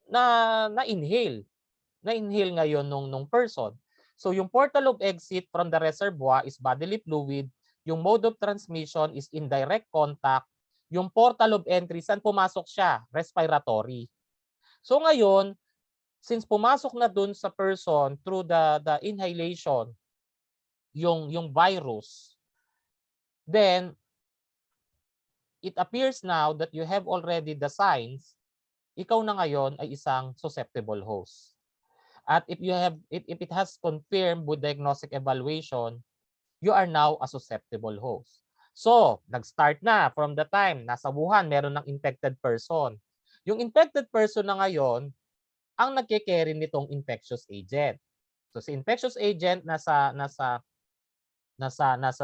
na-inhale ngayon nung person. So yung portal of exit from the reservoir is bodily fluid, yung mode of transmission is indirect contact, yung portal of entry saan pumasok siya? Respiratory. So ngayon, since pumasok na dun sa person through the inhalation yung virus, then it appears now that you have already the signs, ikaw na ngayon ay isang susceptible host. At if it has confirmed with diagnostic evaluation, you are now a susceptible host. So, nag-start na from the time nasa Wuhan meron ng infected person. Yung infected person na ngayon ang nagke-carry nitong infectious agent. So si infectious agent nasa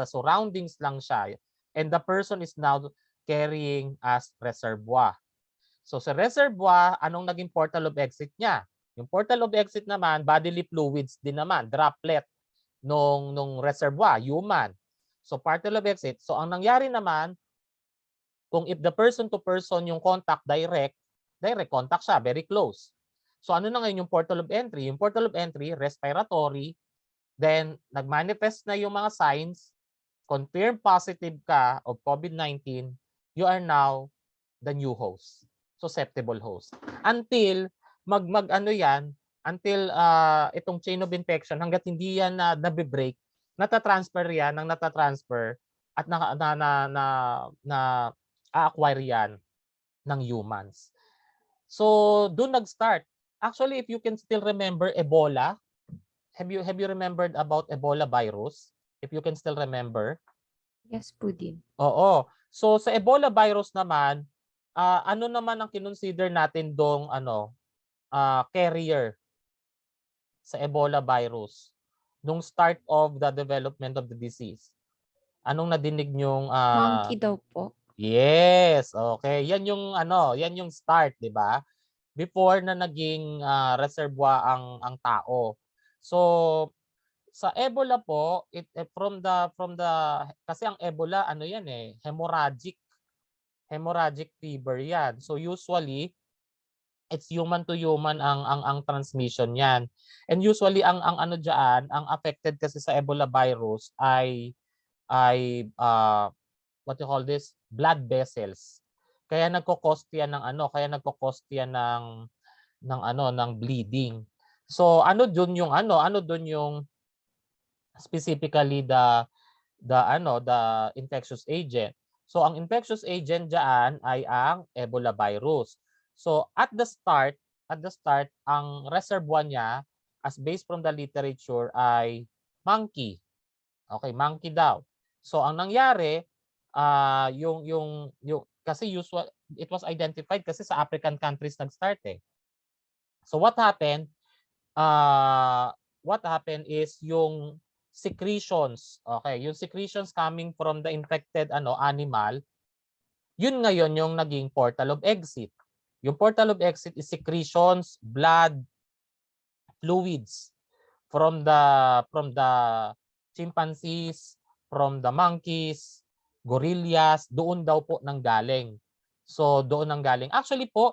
surroundings lang siya, and the person is now carrying as reservoir. So sa reservoir, anong naging portal of exit niya? Yung portal of exit naman, bodily fluids din naman, droplet nung reservoir, human. So portal of exit. So ang nangyari naman, kung if the person to person yung contact direct contact siya, very close. So ano na ngayon yung portal of entry? Yung portal of entry, respiratory, then nagmanifest na yung mga signs, confirm positive ka of COVID-19, you are now the new host, susceptible host. Until ano yan, until itong chain of infection, hanggat hindi yan na nabe-break, natatransfer yan ng natatransfer at na-acquire yan ng humans. So, doon nag-start. Actually, if you can still remember Ebola, have you remembered about Ebola virus? If you can still remember? Yes po din. Oo. So sa Ebola virus naman, ano naman ang kinonsider natin dong carrier sa Ebola virus nung start of the development of the disease? Anong nadinig nyong Monkey daw po. Yes, okay. Yan yung start, 'di ba? Before na naging reservoir ang tao. So sa Ebola po, from the kasi ang Ebola ano yan hemorrhagic fever yan. So usually it's human to human ang transmission yan. And usually ang ano diyan, ang affected kasi sa Ebola virus ay what you call this, blood vessels. Kaya nagko-cause yan ng bleeding. So ano doon yung specifically the infectious agent. So ang infectious agent diyan ay ang Ebola virus. So at the start ang reservoir niya as based from the literature ay monkey. Okay, monkey daw. So ang nangyari yung kasi usual it was identified kasi sa African countries nag-start eh. So what happened is yung secretions, okay, yung secretions coming from the infected animal, yun ngayon yung naging portal of exit. Yung portal of exit is secretions, blood, fluids from the chimpanzees, from the monkeys, gorillas, doon daw po nanggaling. So doon nanggaling. Actually po,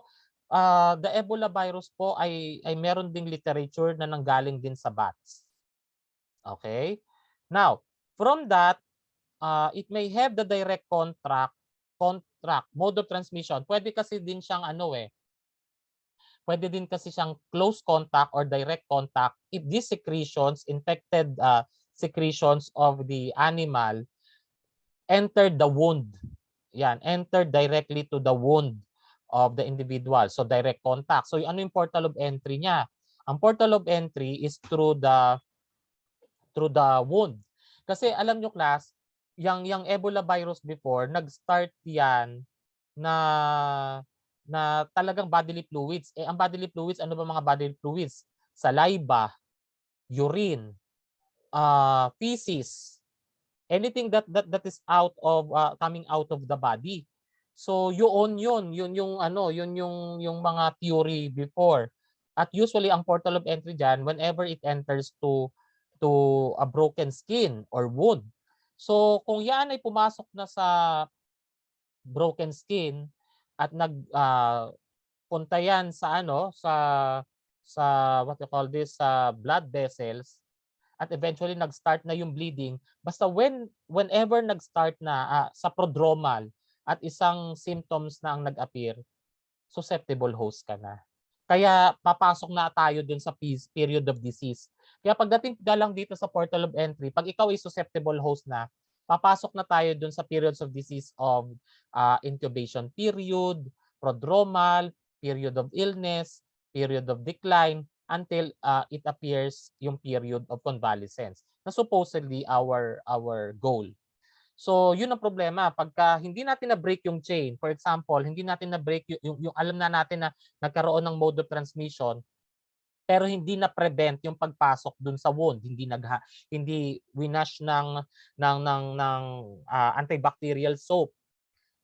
the Ebola virus po ay meron ding literature na nanggaling din sa bats. Okay? Now, from that, it may have the direct mode of transmission. Pwede kasi din siyang pwede din kasi siyang close contact or direct contact if these secretions, infected secretions of the animal entered the wound. Yan, entered directly to the wound of the individual. So direct contact. So ano yung portal of entry niya? Ang portal of entry is through the wound. Kasi alam nyo class, yung Ebola virus before, nag-start yan na talagang bodily fluids. Ang bodily fluids, ano ba mga bodily fluids? Saliva, urine, feces, anything that is out of coming out of the body. So yun yung mga theory before. At usually ang portal of entry diyan whenever it enters to a broken skin or wound. So kung yan ay pumasok na sa broken skin at punta yan sa what you call this, sa blood vessels, at eventually nag-start na yung bleeding, basta whenever nag-start na sa prodromal at isang symptoms na ang nag-appear, susceptible host ka na. Kaya papasok na tayo dun sa period of disease. Kaya pagdating ka lang dito sa portal of entry, pag ikaw ay susceptible host na, papasok na tayo dun sa periods of disease of incubation period, prodromal, period of illness, period of decline, until it appears yung period of convalescence na supposedly our goal. So yun ang problema pagka hindi natin na-break yung chain. For example, hindi natin na-break yung alam na natin na nagkaroon ng mode of transmission pero hindi na-prevent yung pagpasok dun sa wound, hindi winash ng antibacterial soap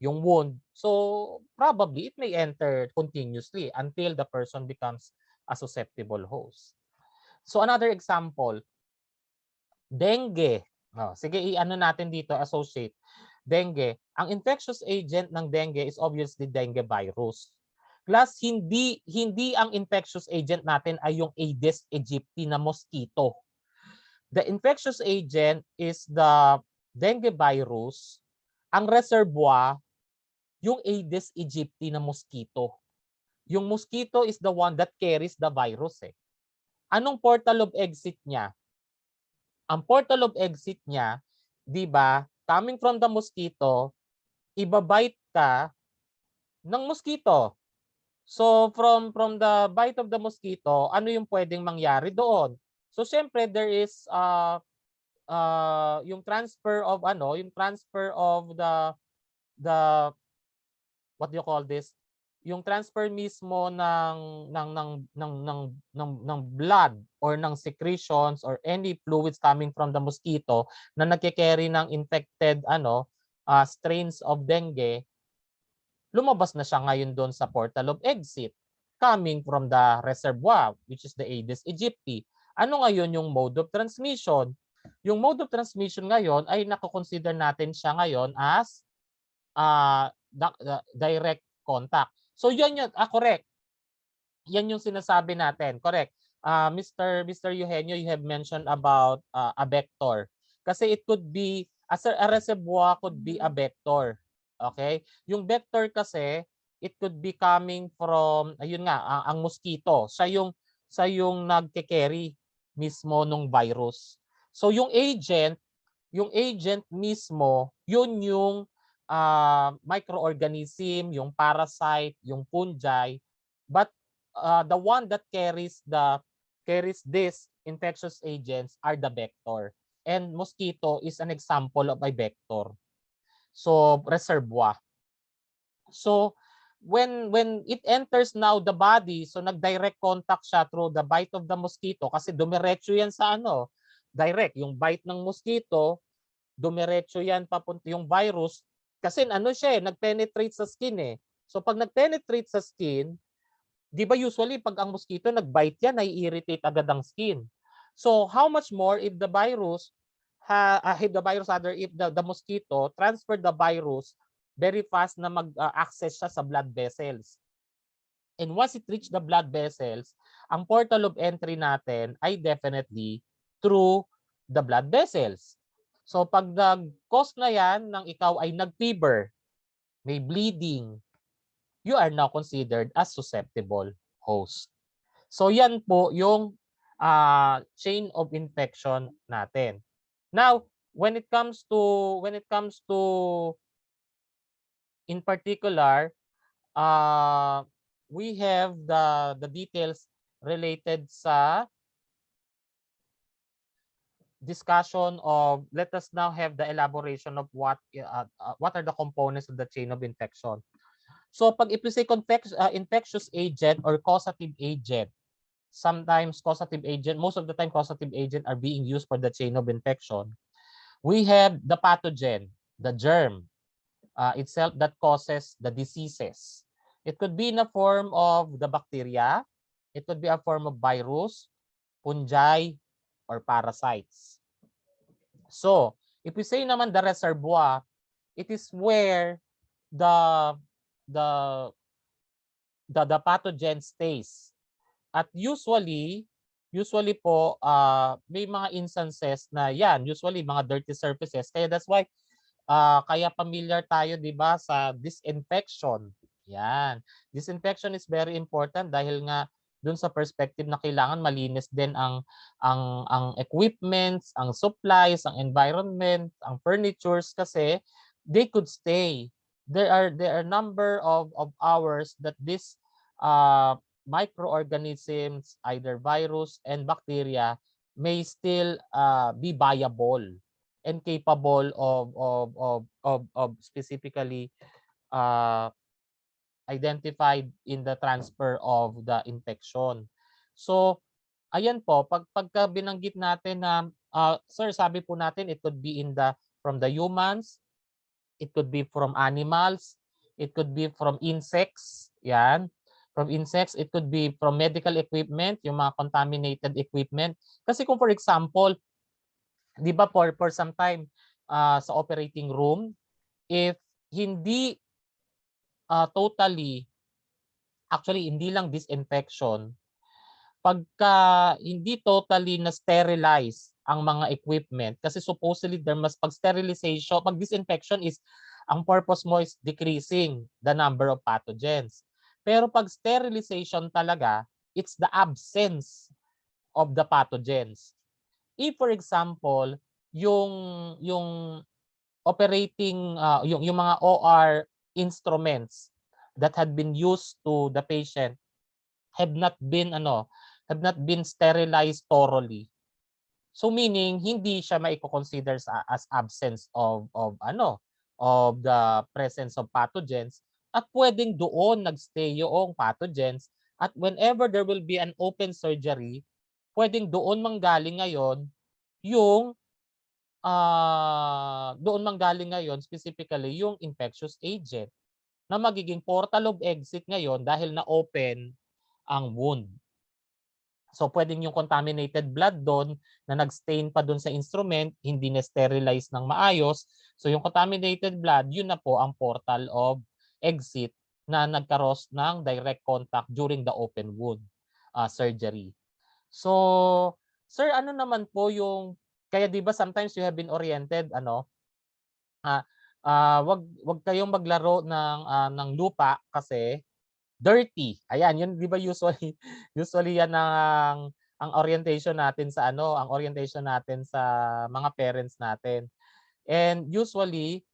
yung wound. So probably it may enter continuously until the person becomes a susceptible host. So another example, dengue. Sige, i-ano natin dito, associate. Dengue. Ang infectious agent ng dengue is obviously dengue virus. Plus, hindi ang infectious agent natin ay yung Aedes aegypti na mosquito. The infectious agent is the dengue virus. Ang reservoir, yung Aedes aegypti na mosquito. Yung mosquito is the one that carries the virus. Anong portal of exit niya? Ang portal of exit niya, di ba, coming from the mosquito, ibabite ka ng mosquito. So from the bite of the mosquito, ano yung pwedeng mangyari doon? So syempre there is yung transfer of the what do you call this? Yung transfer mismo ng blood or ng secretions or any fluids coming from the mosquito na nagke-carry ng infected strains of dengue, lumabas na siya ngayon doon sa portal of exit coming from the reservoir, which is the Aedes aegypti. Ano ngayon yung mode of transmission? Yung mode of transmission ngayon ay nako-consider natin siya ngayon as direct contact. So yan yun, correct. Yan yung sinasabi natin, correct. Mr. Eugenio, you have mentioned about a vector. Kasi it could be, a reservoir could be a vector. Okay? Yung vector kasi, it could be coming from, ayun nga, ang mosquito. Siya yung nagke-carry mismo nung virus. So yung agent mismo, yun yung microorganism, yung parasite, yung fungi, but the one that carries these infectious agents are the vector. And mosquito is an example of a vector. So reservoir. So when it enters now the body, so nag-direct contact siya through the bite of the mosquito kasi dumiretso yan sa direct, yung bite ng mosquito, dumiretso yan papunta yung virus. Kasi nag-penetrate sa skin . So pag nag-penetrate sa skin, di ba usually pag ang mosquito nag-bite yan, nai-irritate agad ang skin. So how much more if the mosquito transferred the virus very fast na mag-access siya sa blood vessels. And once it reach the blood vessels, ang portal of entry natin ay definitely through the blood vessels. So pag nag-cause na yan ng ikaw ay nag-fever, may bleeding, you are now considered as susceptible host. So yan po yung chain of infection natin. Now, when it comes to in particular, we have the details related sa discussion of, let us now have the elaboration of what are the components of the chain of infection. So pag if we say infectious agent or causative agent, sometimes causative agent, most of the time causative agent are being used for the chain of infection. We have the pathogen, the germ itself that causes the diseases. It could be in a form of the bacteria, it could be a form of virus, fungi, or parasites. So, if we say naman the reservoir, it is where the pathogen stays. At usually po may mga instances na yan, usually mga dirty surfaces. Kaya that's why kaya familiar tayo, 'di ba, sa disinfection. Yan. Disinfection is very important dahil nga dun sa perspective na kailangan malinis din ang equipments, ang supplies, ang environment, ang furnitures kasi they could stay. There are number of hours that this microorganisms, either virus and bacteria, may still be viable and capable of specifically identified in the transfer of the infection. So, ayan po, pagka binanggit natin na, sir, sabi po natin, it could be from the humans, it could be from animals, it could be from insects, yan. From insects, it could be from medical equipment, yung mga contaminated equipment. Kasi kung for example, di ba for some time sa operating room, if hindi totally actually hindi lang disinfection, pagka hindi totally na sterilize ang mga equipment, kasi supposedly there must, pag sterilization, pag disinfection is, ang purpose mo is decreasing the number of pathogens. Pero pag sterilization talaga, it's the absence of the pathogens. If for example, yung operating yung mga OR instruments that had been used to the patient have not been sterilized thoroughly. So meaning hindi siya maiko-consider as absence of the presence of pathogens, at pwedeng doon nagstay yung pathogens, at whenever there will be an open surgery, pwedeng doon manggaling ngayon yung specifically yung infectious agent na magiging portal of exit ngayon dahil na open ang wound. So pwedeng yung contaminated blood doon na nag-stain pa doon sa instrument, hindi na sterilize ng maayos. So yung contaminated blood, yun na po ang portal of exit na nagkaroon ng direct contact during the open wound surgery. So sir, ano naman po yung, kaya 'di ba sometimes you have been oriented wag kayong maglaro ng lupa kasi dirty. Ayan, yun 'di ba usually yan ang orientation natin sa ang orientation natin sa mga parents natin. And usually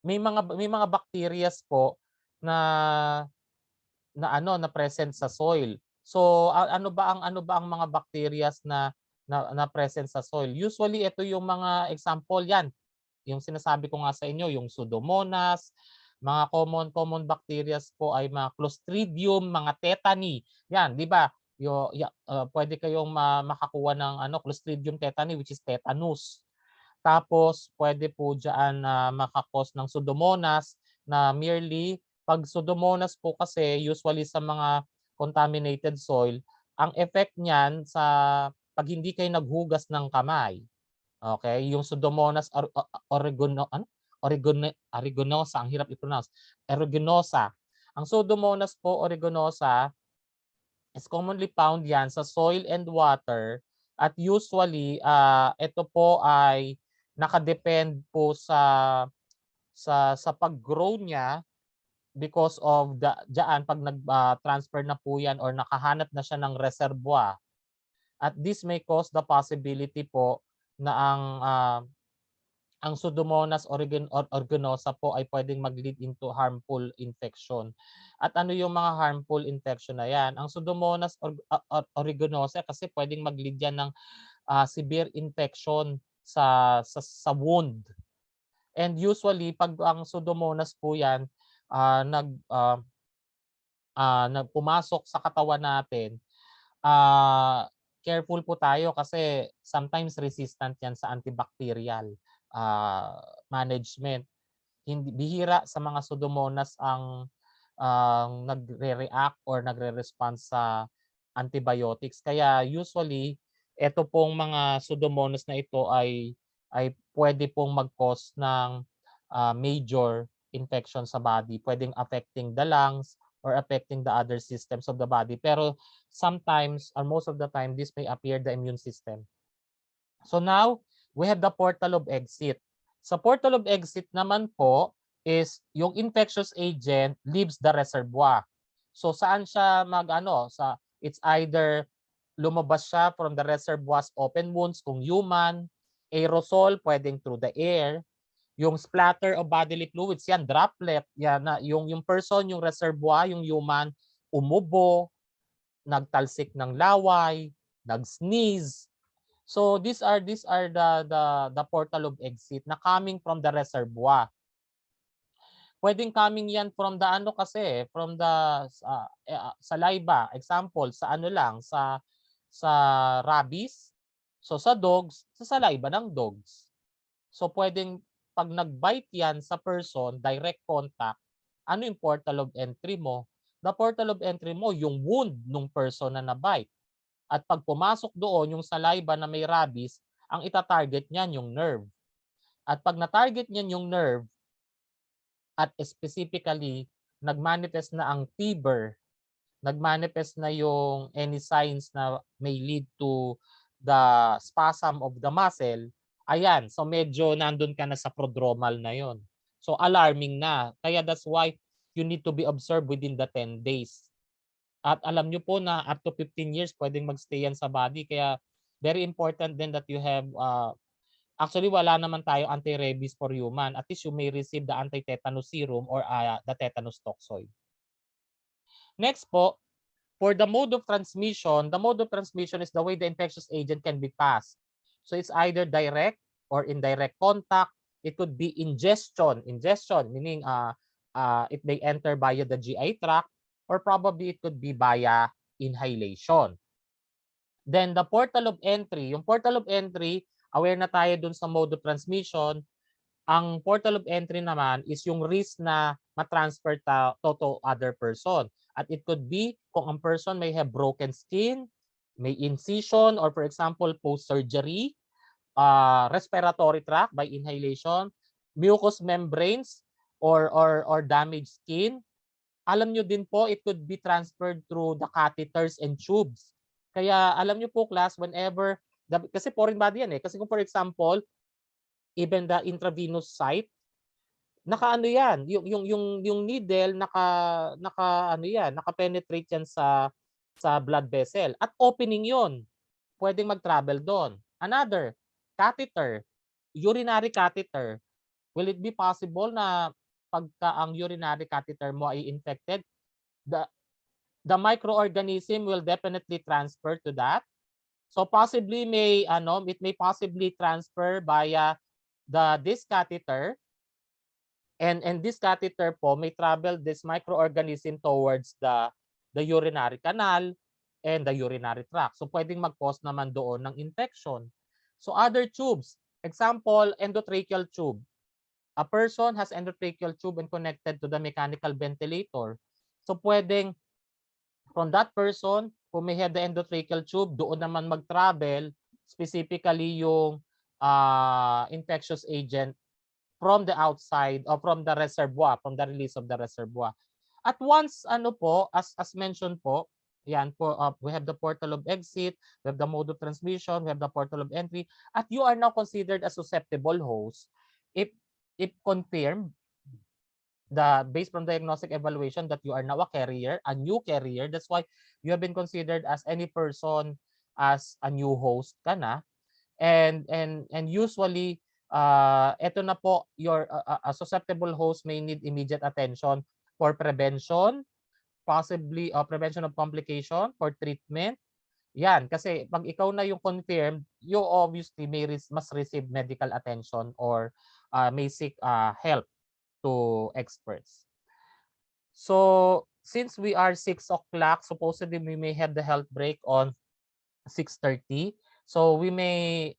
may mga bacterias po na na present sa soil. So ano ba ang mga bacterias na present sa soil? Usually ito yung mga example yan. Yung sinasabi ko nga sa inyo, yung Pseudomonas, mga common bacteria po ay mga Clostridium, mga tetani. Yan, 'di ba? Pwede kayong makakuha ng Clostridium tetani, which is tetanus. Tapos pwede po diyan makakos ng Pseudomonas na merely, pag Pseudomonas po kasi usually sa mga contaminated soil, ang effect niyan sa pag hindi kayo naghugas ng kamay. Okay, yung Pseudomonas aeruginosa, ang hirap i-pronounce. Aeruginosa. Ang Pseudomonas po aeruginosa is commonly found yan sa soil and water, at usually ito po ay nakadepend po sa pag-grow niya because of diyan pag nag-transfer na po yan or nakahanap na siya ng reservoir. At this may cause the possibility po na ang Pseudomonas aeruginosa po ay pwedeng mag-lead into harmful infection. At ano yung mga harmful infection na yan? Ang Pseudomonas aeruginosa kasi pwedeng mag-lead yan ng severe infection sa wound. And usually pag ang Pseudomonas po yan pumasok sa katawan natin, careful po tayo kasi sometimes resistant yan sa antibacterial management. Bihira sa mga Pseudomonas ang nagre-react or nagre-respond sa antibiotics. Kaya usually ito pong mga Pseudomonas na ito ay pwede pong mag-cause ng major infection sa body. Pwedeng affecting the lungs or affecting the other systems of the body. Pero sometimes or most of the time, this may appear the immune system. So now, we have the portal of exit. Sa portal of exit naman po is yung infectious agent leaves the reservoir. So saan siya it's either lumabas siya from the reservoir's open wounds kung human, aerosol pwedeng through the air, yung splatter of bodily fluids yan, droplet, yan na yung person, yung reservoir, yung human, umubo, nagtalsik ng laway, nag-sneeze. So these are the portal of exit na coming from the reservoir. Pwedeng coming yan from the from the saliva. Example, sa sa rabies. So sa dogs, sa saliva ng dogs. So pwedeng pag nag-bite yan sa person, direct contact, ano yung portal of entry mo? The portal of entry mo, yung wound ng person na na-bite. At pag pumasok doon yung saliva na may rabies, ang ita-target niyan yung nerve. At pag na-target niyan yung nerve, at specifically nagmanifest na ang fever, nagmanifest na yung any signs na may lead to the spasm of the muscle, ayan, so medyo nandun ka na sa prodromal na yon. So alarming na. Kaya that's why you need to be observed within the 10 days. At alam nyo po na up to 15 years pwedeng magstay yan sa body. Kaya very important din that you have, actually wala naman tayo anti-rabies for human. At least you may receive the anti-tetanus serum or the tetanus toxoid. Next po, for the mode of transmission is the way the infectious agent can be passed. So it's either direct or indirect contact. It could be ingestion meaning it may enter via the GI tract, or probably it could be via inhalation. Then the portal of entry, yung portal of entry, aware na tayo dun sa mode of transmission. Ang portal of entry naman is yung risk na matransfer to other person. At it could be kung ang person may have broken skin, may incision, or for example, post-surgery, respiratory tract by inhalation, mucous membranes, or damaged skin. Alam nyo din po, it could be transferred through the catheters and tubes. Kaya alam nyo po, class, whenever, kasi foreign body yan eh. Kasi kung for example, even the intravenous site, naka-ano yan, yung needle, naka-penetrate yan sa blood vessel. At opening yon, pwedeng mag-travel doon. Another, catheter, urinary catheter. Will it be possible na pagka ang urinary catheter mo ay infected, the microorganism will definitely transfer to that. So possibly it may possibly transfer via this catheter, and this catheter po may travel this microorganism towards the urinary canal and the urinary tract. So pwedeng mag-cause naman doon ng infection. So other tubes, example, endotracheal tube. A person has endotracheal tube and connected to the mechanical ventilator. So pwedeng from that person who may have the endotracheal tube, doon naman mag-travel specifically yung infectious agent from the outside or from the reservoir, from the release of the reservoir. At once, as mentioned po, yan po, we have the portal of exit, we have the mode of transmission, we have the portal of entry, at you are now considered a susceptible host if confirmed based from diagnostic evaluation that you are now a carrier, a new carrier. That's why you have been considered as any person as a new host ka na. And usually eto na po, your a susceptible host may need immediate attention for prevention, possibly prevention of complication, for treatment. Yan, kasi pag ikaw na yung confirmed, you obviously must receive medical attention or may seek help to experts. So since we are 6 o'clock, supposedly we may have the health break on 6:30. So we may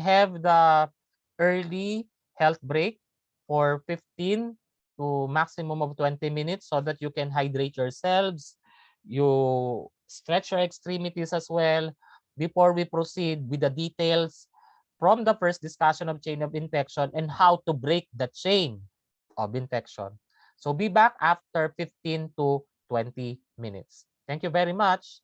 have the early health break for 15 to maximum of 20 minutes so that you can hydrate yourselves, you stretch your extremities as well before we proceed with the details from the first discussion of chain of infection and how to break the chain of infection. So be back after 15 to 20 minutes. Thank you very much.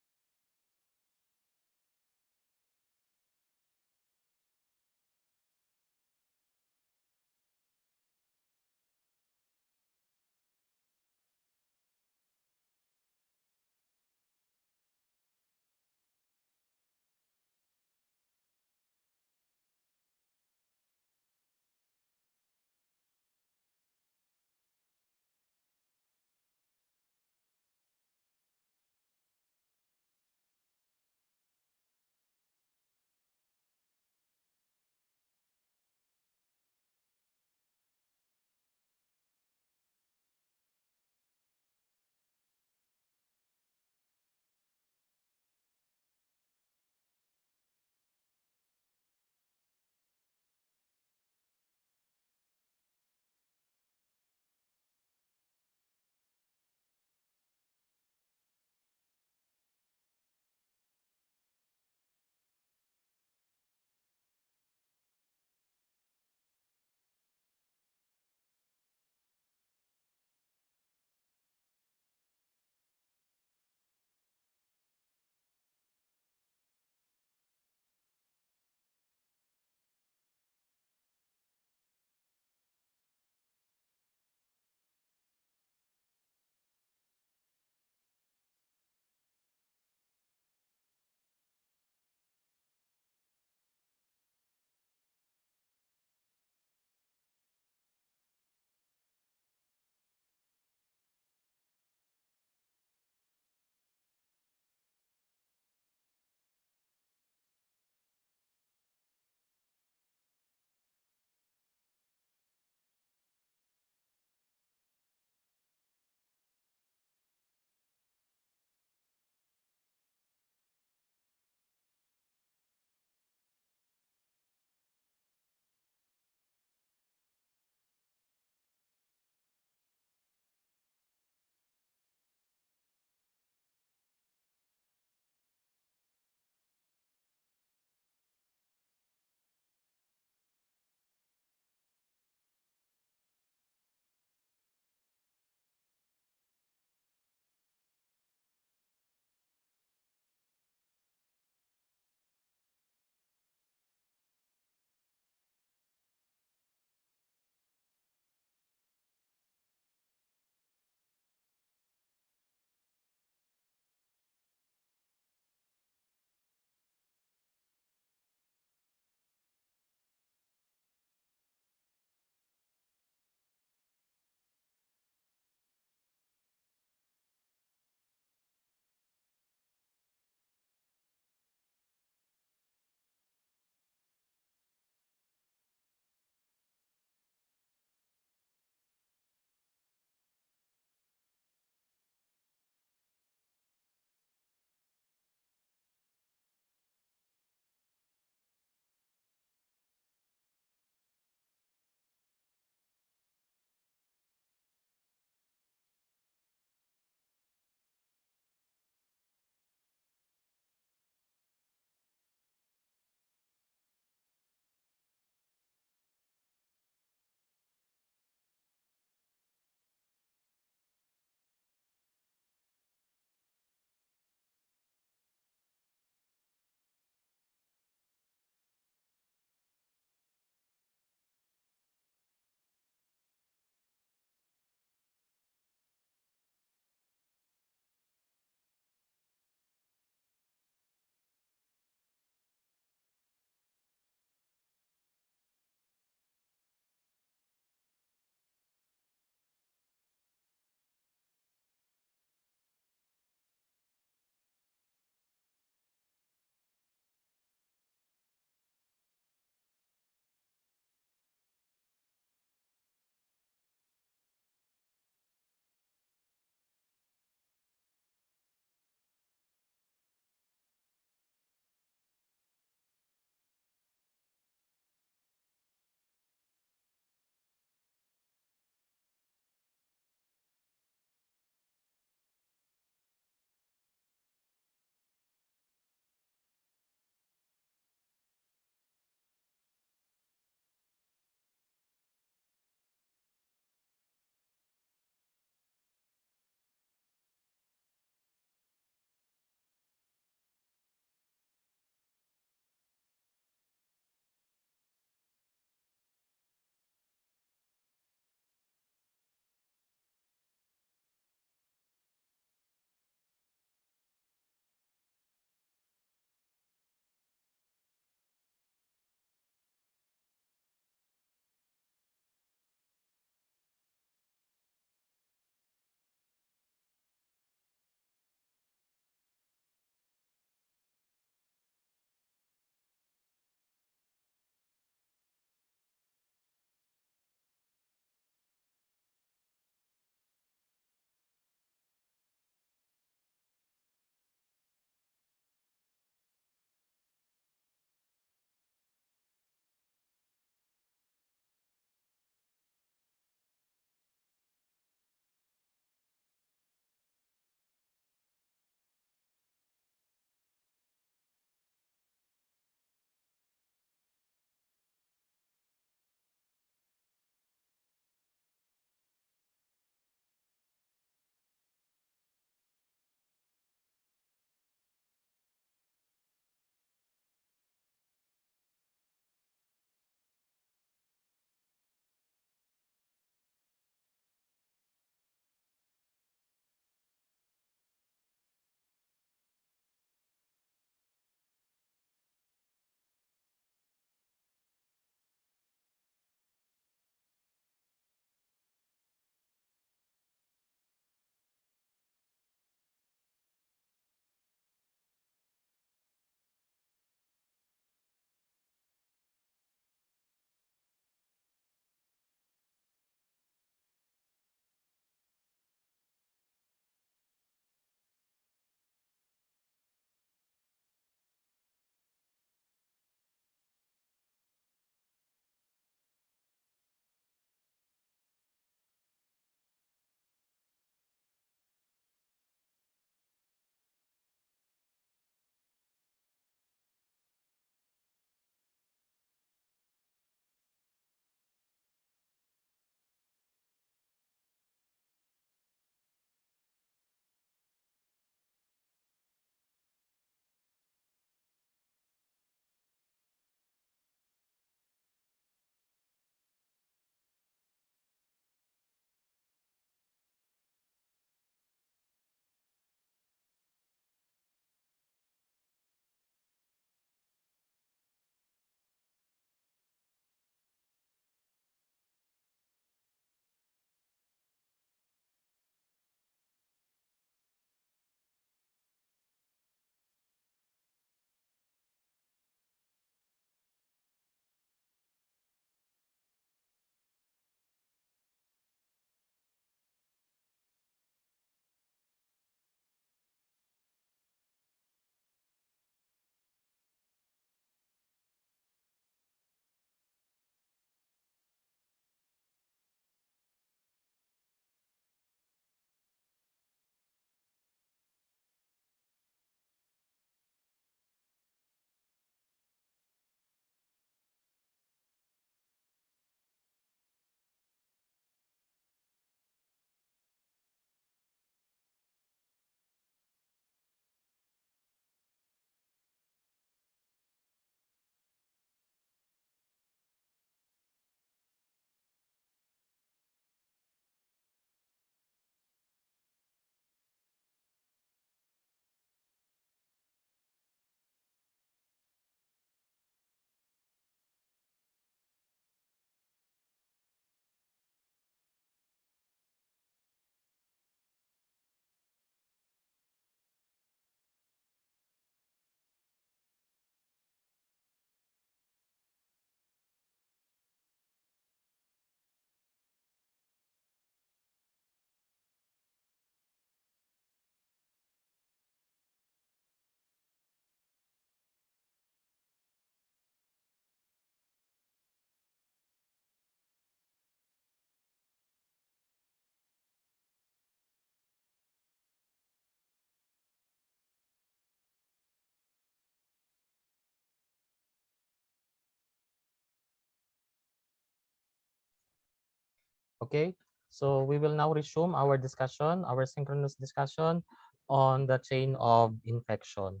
Okay, so we will now resume our discussion, our synchronous discussion on the chain of infection.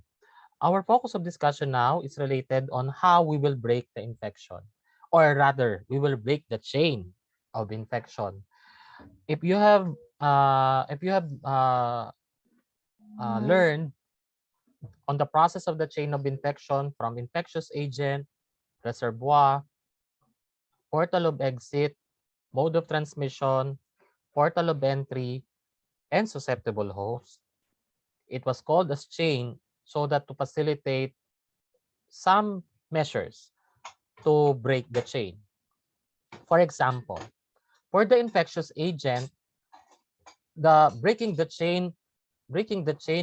Our focus of discussion now is related on how we will break the infection, or rather, we will break the chain of infection. If you have learned on the process of the chain of infection from infectious agent, reservoir, portal of exit, mode of transmission, portal of entry, and susceptible host. It was called as chain so that to facilitate some measures to break the chain. For example, for the infectious agent, the breaking the chain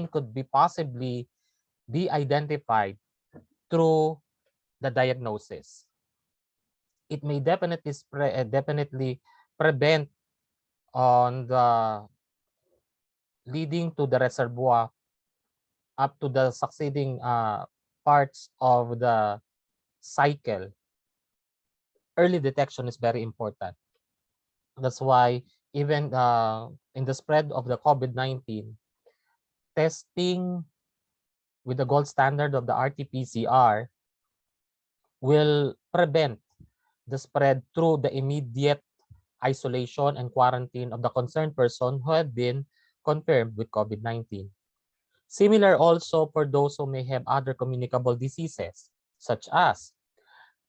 could be possibly be identified through the diagnosis. It may definitely prevent on the leading to the reservoir up to the succeeding parts of the cycle. Early detection is very important. That's why even in the spread of the COVID-19, testing with the gold standard of the RT-PCR will prevent the spread through the immediate isolation and quarantine of the concerned person who had been confirmed with COVID-19. Similar also for those who may have other communicable diseases, such as,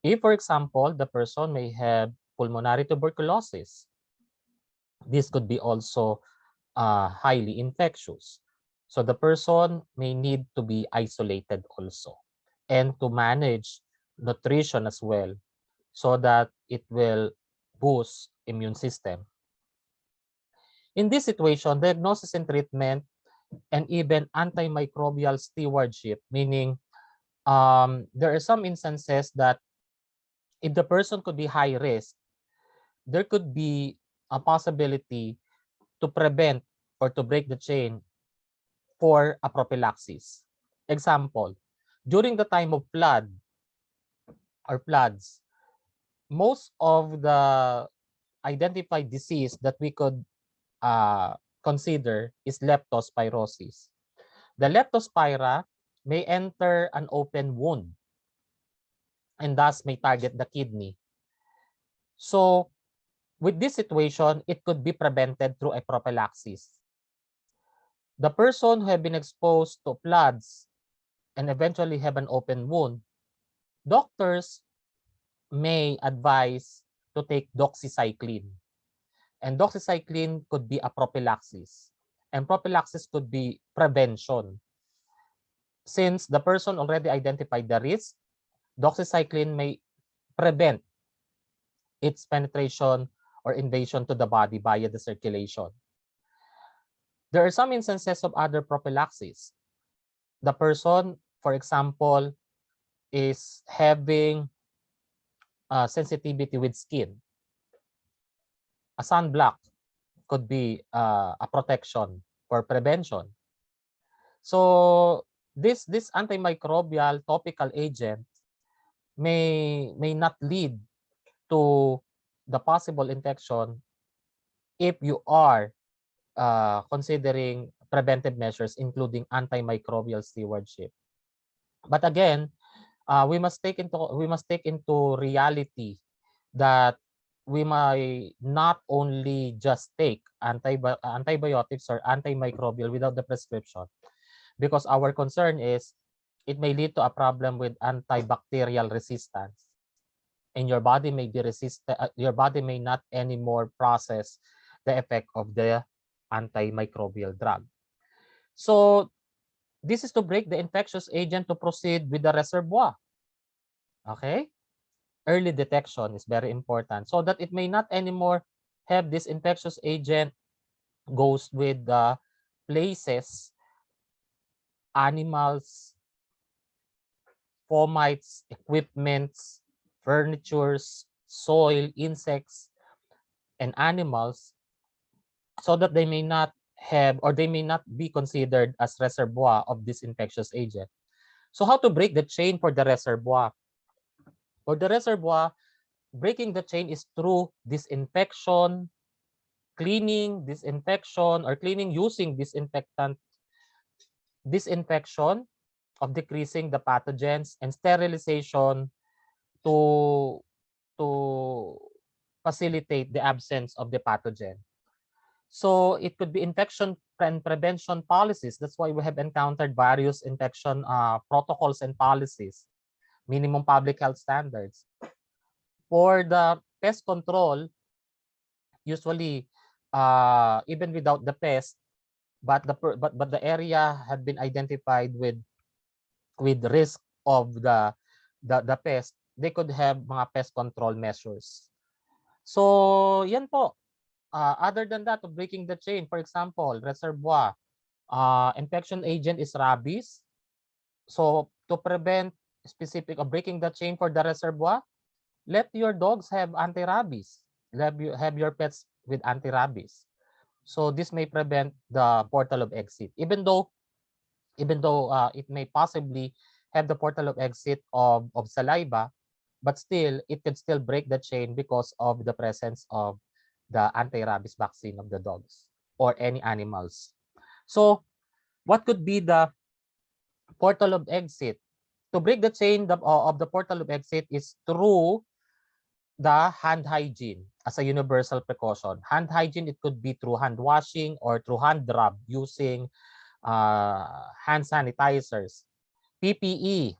if, for example, the person may have pulmonary tuberculosis, this could be also highly infectious. So the person may need to be isolated also and to manage nutrition as well so that it will boost immune system. In this situation, diagnosis and treatment and even antimicrobial stewardship, meaning there are some instances that if the person could be high risk, there could be a possibility to prevent or to break the chain for a prophylaxis. Example, during the time of flood or floods, most of the identified disease that we could consider is leptospirosis. The leptospira may enter an open wound and thus may target the kidney. So with this situation, it could be prevented through a prophylaxis. The person who have been exposed to floods and eventually have an open wound, doctors may advise to take doxycycline. And doxycycline could be a prophylaxis. And prophylaxis could be prevention. Since the person already identified the risk, doxycycline may prevent its penetration or invasion to the body via the circulation. There are some instances of other prophylaxis. The person, for example, is having sensitivity with skin. A sunblock could be a protection for prevention. So this antimicrobial topical agent may not lead to the possible infection if you are considering preventive measures, including antimicrobial stewardship. But again, we must take into reality that we might not only just take antibiotics or antimicrobial without the prescription, because our concern is it may lead to a problem with antibacterial resistance, and your body may be resistant. Your body may not anymore process the effect of the antimicrobial drug. So this is to break the infectious agent to proceed with the reservoir. Okay? Early detection is very important so that it may not anymore have this infectious agent goes with the places, animals, fomites, equipments, furnitures, soil, insects, and animals, so that they may not have or they may not be considered as reservoir of this infectious agent. So how to break the chain for the reservoir? For the reservoir, breaking the chain is through disinfection, cleaning, disinfection, or cleaning using disinfection of decreasing the pathogens, and sterilization to facilitate the absence of the pathogen. So it could be infection and prevention policies. That's why we have encountered various infection protocols and policies, minimum public health standards. For the pest control, usually even without the pest, but the area had been identified with risk of the pest, they could have mga pest control measures. So yan po. Other than that, of breaking the chain, for example, reservoir, infection agent is rabies. So to prevent specific of breaking the chain for the reservoir, let your dogs have anti-rabies. Have your pets with anti-rabies. So this may prevent the portal of exit, even though it may possibly have the portal of exit of saliva, but still it could still break the chain because of the presence of the anti-rabies vaccine of the dogs or any animals. So what could be the portal of exit? To break the chain of the portal of exit is through the hand hygiene as a universal precaution. Hand hygiene, it could be through hand washing or through hand rub using hand sanitizers. PPE,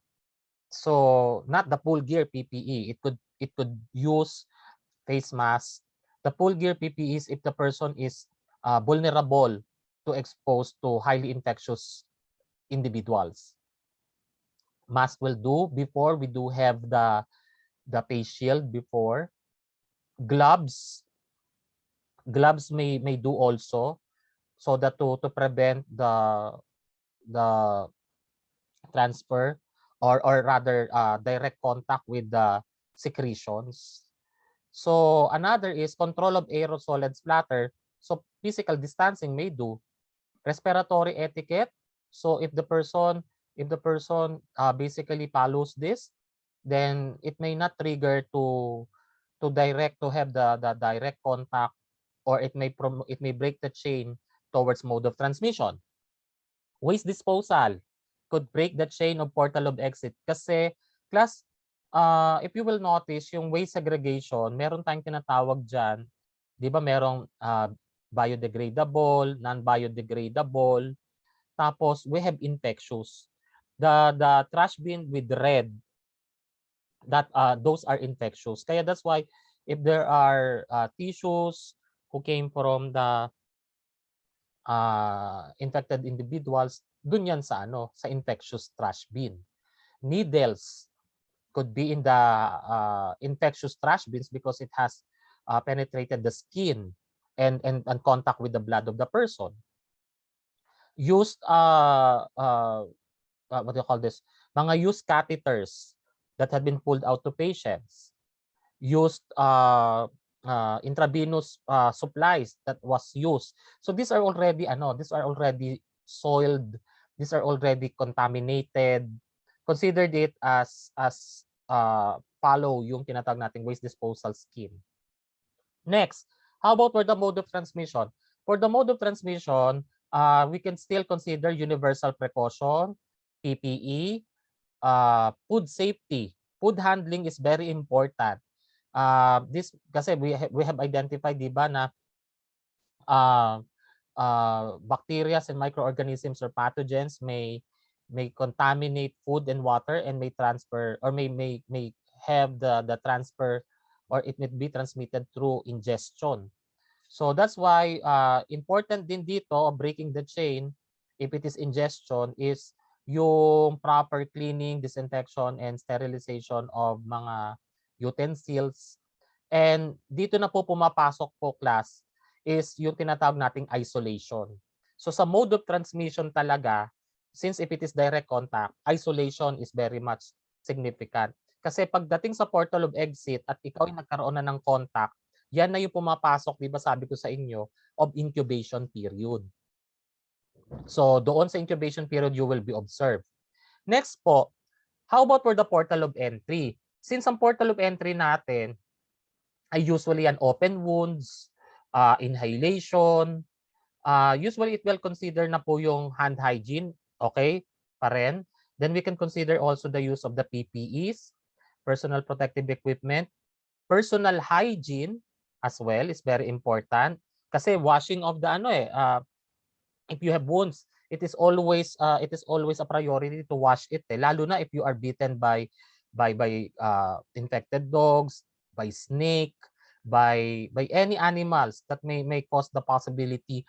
so not the full gear PPE. It could use face mask. The full gear PPE is if the person is vulnerable to exposed to highly infectious individuals. Mask will do. Before, we do have the face shield before. Gloves may do also, so that to prevent the transfer or rather direct contact with the secretions. So another is control of aerosol and splatter. So physical distancing may do. Respiratory etiquette. So if the person basically follows this, then it may not trigger to have the direct contact, or it may break the chain towards mode of transmission. Waste disposal could break the chain of portal of exit kasi class, if you will notice yung waste segregation, meron tayong tinatawag diyan, 'di ba? Merong biodegradable, non-biodegradable, tapos we have infectious. The trash bin with red, that those are infectious. Kaya that's why if there are tissues who came from the infected individuals, dun yan sa sa infectious trash bin. Needles could be in the infectious trash bins because it has penetrated the skin and contact with the blood of the person. Used what do you call this? Mga used catheters that had been pulled out to patients. Used intravenous supplies that was used. So these are already soiled, these are already contaminated. Considered it as follow yung tinatawag nating waste disposal scheme. Next, how about for the mode of transmission? For the mode of transmission, we can still consider universal precaution, PPE, food safety. Food handling is very important. This kasi we have identified, di ba, na bacteria and microorganisms or pathogens may contaminate food and water and may transfer or may have the transfer, or it may be transmitted through ingestion. So that's why important din dito, breaking the chain, if it is ingestion, is yung proper cleaning, disinfection, and sterilization of mga utensils. And dito na po pumapasok po, class, is yung tinatawag nating isolation. So sa mode of transmission talaga, since if it is direct contact, isolation is very much significant. Kasi pagdating sa portal of exit at ikaw ay nagkaroon na ng contact, yan na yung pumapasok, di ba sabi ko sa inyo, of incubation period. So doon sa incubation period, you will be observed. Next po, how about for the portal of entry? Since ang portal of entry natin ay usually an open wounds inhalation. Usually it will consider na po yung hand hygiene, okay, pa rin. Then we can consider also the use of the PPEs, personal protective equipment. Personal hygiene as well is very important kasi washing of the if you have wounds, it is always a priority to wash it, lalo na if you are bitten by infected dogs, by snake, by any animals that may cause the possibility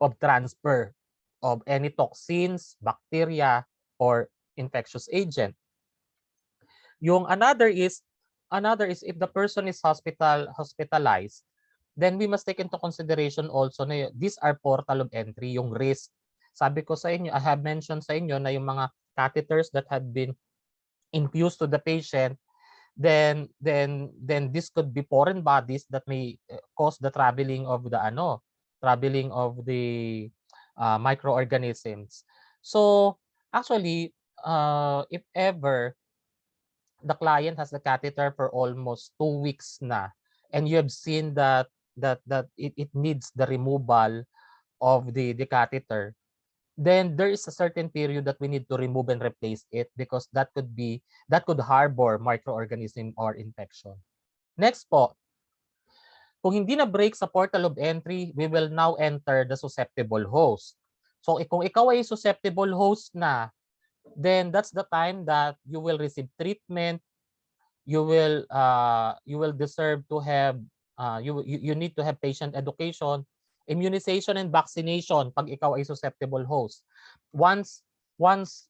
of transfer of any toxins, bacteria, or infectious agent. Yung another is if the person is hospitalized, then we must take into consideration also na these are portal of entry, yung risk. Sabi ko sa inyo, I have mentioned sa inyo na yung mga catheters that had been infused to the patient, then this could be foreign bodies that may cause the traveling of the microorganisms. So actually, if ever the client has the catheter for almost 2 weeks na, and you have seen that it needs the removal of the catheter, then there is a certain period that we need to remove and replace it because that could harbor microorganism or infection. Next po, kung hindi na break sa portal of entry, we will now enter the susceptible host. So kung ikaw ay susceptible host na, then that's the time that you will receive treatment. You will deserve to have you need to have patient education, immunization and vaccination pag ikaw ay susceptible host. Once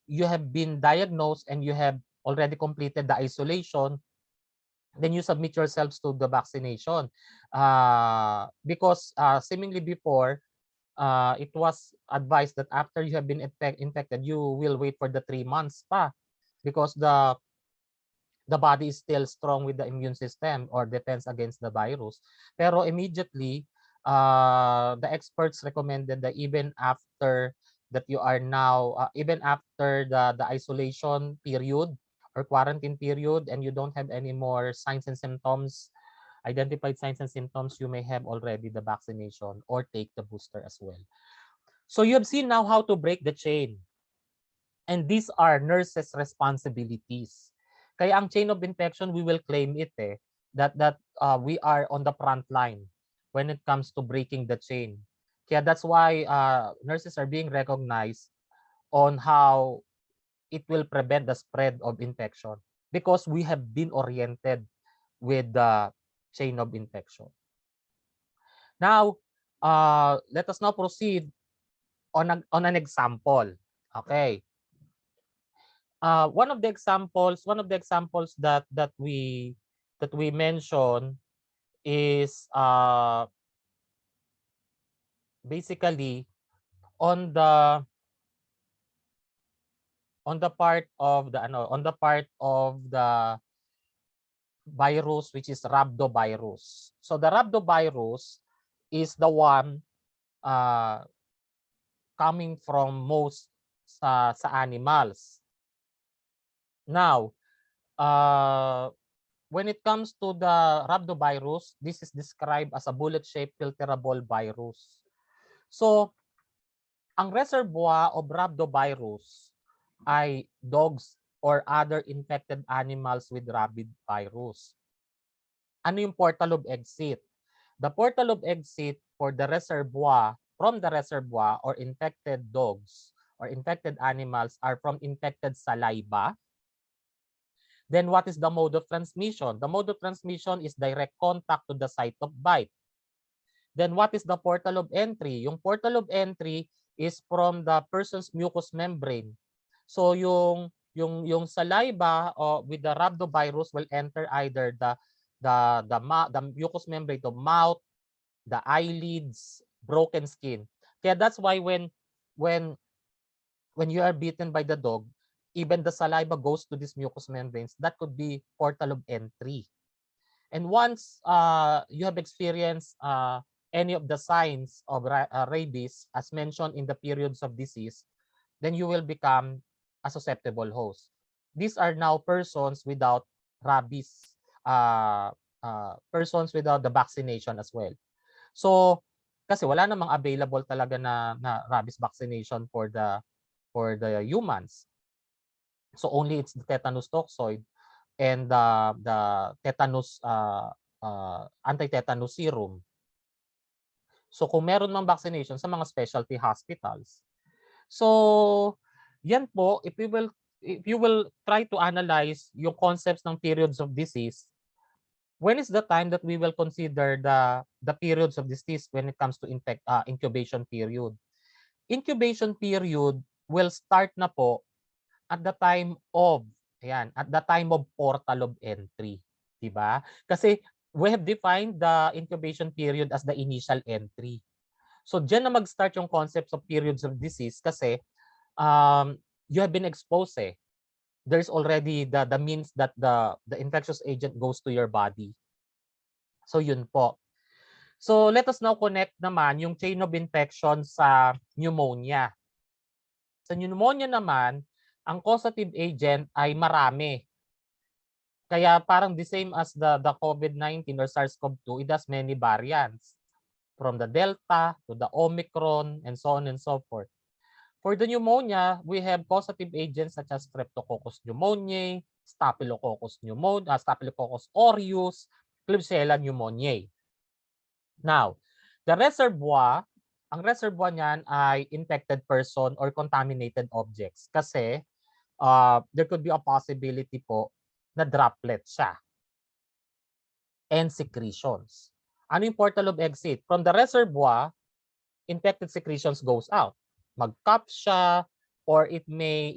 you have been diagnosed and you have already completed the isolation, then you submit yourselves to the vaccination. Because seemingly before, it was advised that after you have been infected, you will wait for the 3 months pa because the body is still strong with the immune system or defense against the virus. Pero immediately, the experts recommended that even after that you are now, even after the isolation period or quarantine period, and you don't have any more signs and symptoms, identified signs and symptoms, you may have already the vaccination or take the booster as well. So you have seen now how to break the chain. And these are nurses' responsibilities. Kaya ang chain of infection, we will claim it that we are on the front line when it comes to breaking the chain. Kaya that's why nurses are being recognized on how it will prevent the spread of infection because we have been oriented with the chain of infection. Now, let us now proceed on an example. Okay. One of the examples that we mention is basically on the part of the virus, which is rhabdovirus. So the rhabdovirus is the one coming from most sa animals. Now, when it comes to the rhabdovirus, this is described as a bullet-shaped filterable virus. So, ang reservoir of rhabdovirus ay dogs or other infected animals with rabid virus. Ano yung portal of exit? The portal of exit for the reservoir, from the reservoir or infected dogs or infected animals are from infected saliva. Then what is the mode of transmission? The mode of transmission is direct contact to the site of bite. Then what is the portal of entry? Yung portal of entry is from the person's mucous membrane. So yung saliva with the rhabdovirus will enter either the mucous membrane, the mouth, the eyelids, broken skin. Kaya that's why when you are bitten by the dog, even the saliva goes to these mucous membranes. That could be portal of entry. And once you have experienced any of the signs of rabies, as mentioned in the periods of disease, then you will become a susceptible host. These are now persons without rabies, persons without the vaccination as well. So kasi wala namang available talaga na rabies vaccination for the humans. So only it's the tetanus toxoid and the tetanus anti-tetanus serum. So kung meron mang vaccination sa mga specialty hospitals. So yan po, if you will try to analyze yung concepts ng periods of disease, when is the time that we will consider the periods of disease when it comes to incubation period? Incubation period will start na po at the time of portal of entry, 'di ba? Kasi we have defined the incubation period as the initial entry. So diyan na mag-start yung concepts of periods of disease kasi you have been exposed eh. There's already the means that the infectious agent goes to your body. So yun po. So let us now connect naman yung chain of infection sa pneumonia. Sa pneumonia naman, ang causative agent ay marami. Kaya parang the same as the COVID-19 or SARS-CoV-2, it has many variants. From the Delta to the Omicron and so on and so forth. For the pneumonia, we have causative agents such as Streptococcus pneumoniae, Staphylococcus aureus, Klebsiella pneumoniae. Now, the reservoir, ang reservoir niyan ay infected person or contaminated objects kasi there could be a possibility po na droplet siya and secretions. Ano yung portal of exit? From the reservoir, infected secretions goes out. Mag-cup siya or it may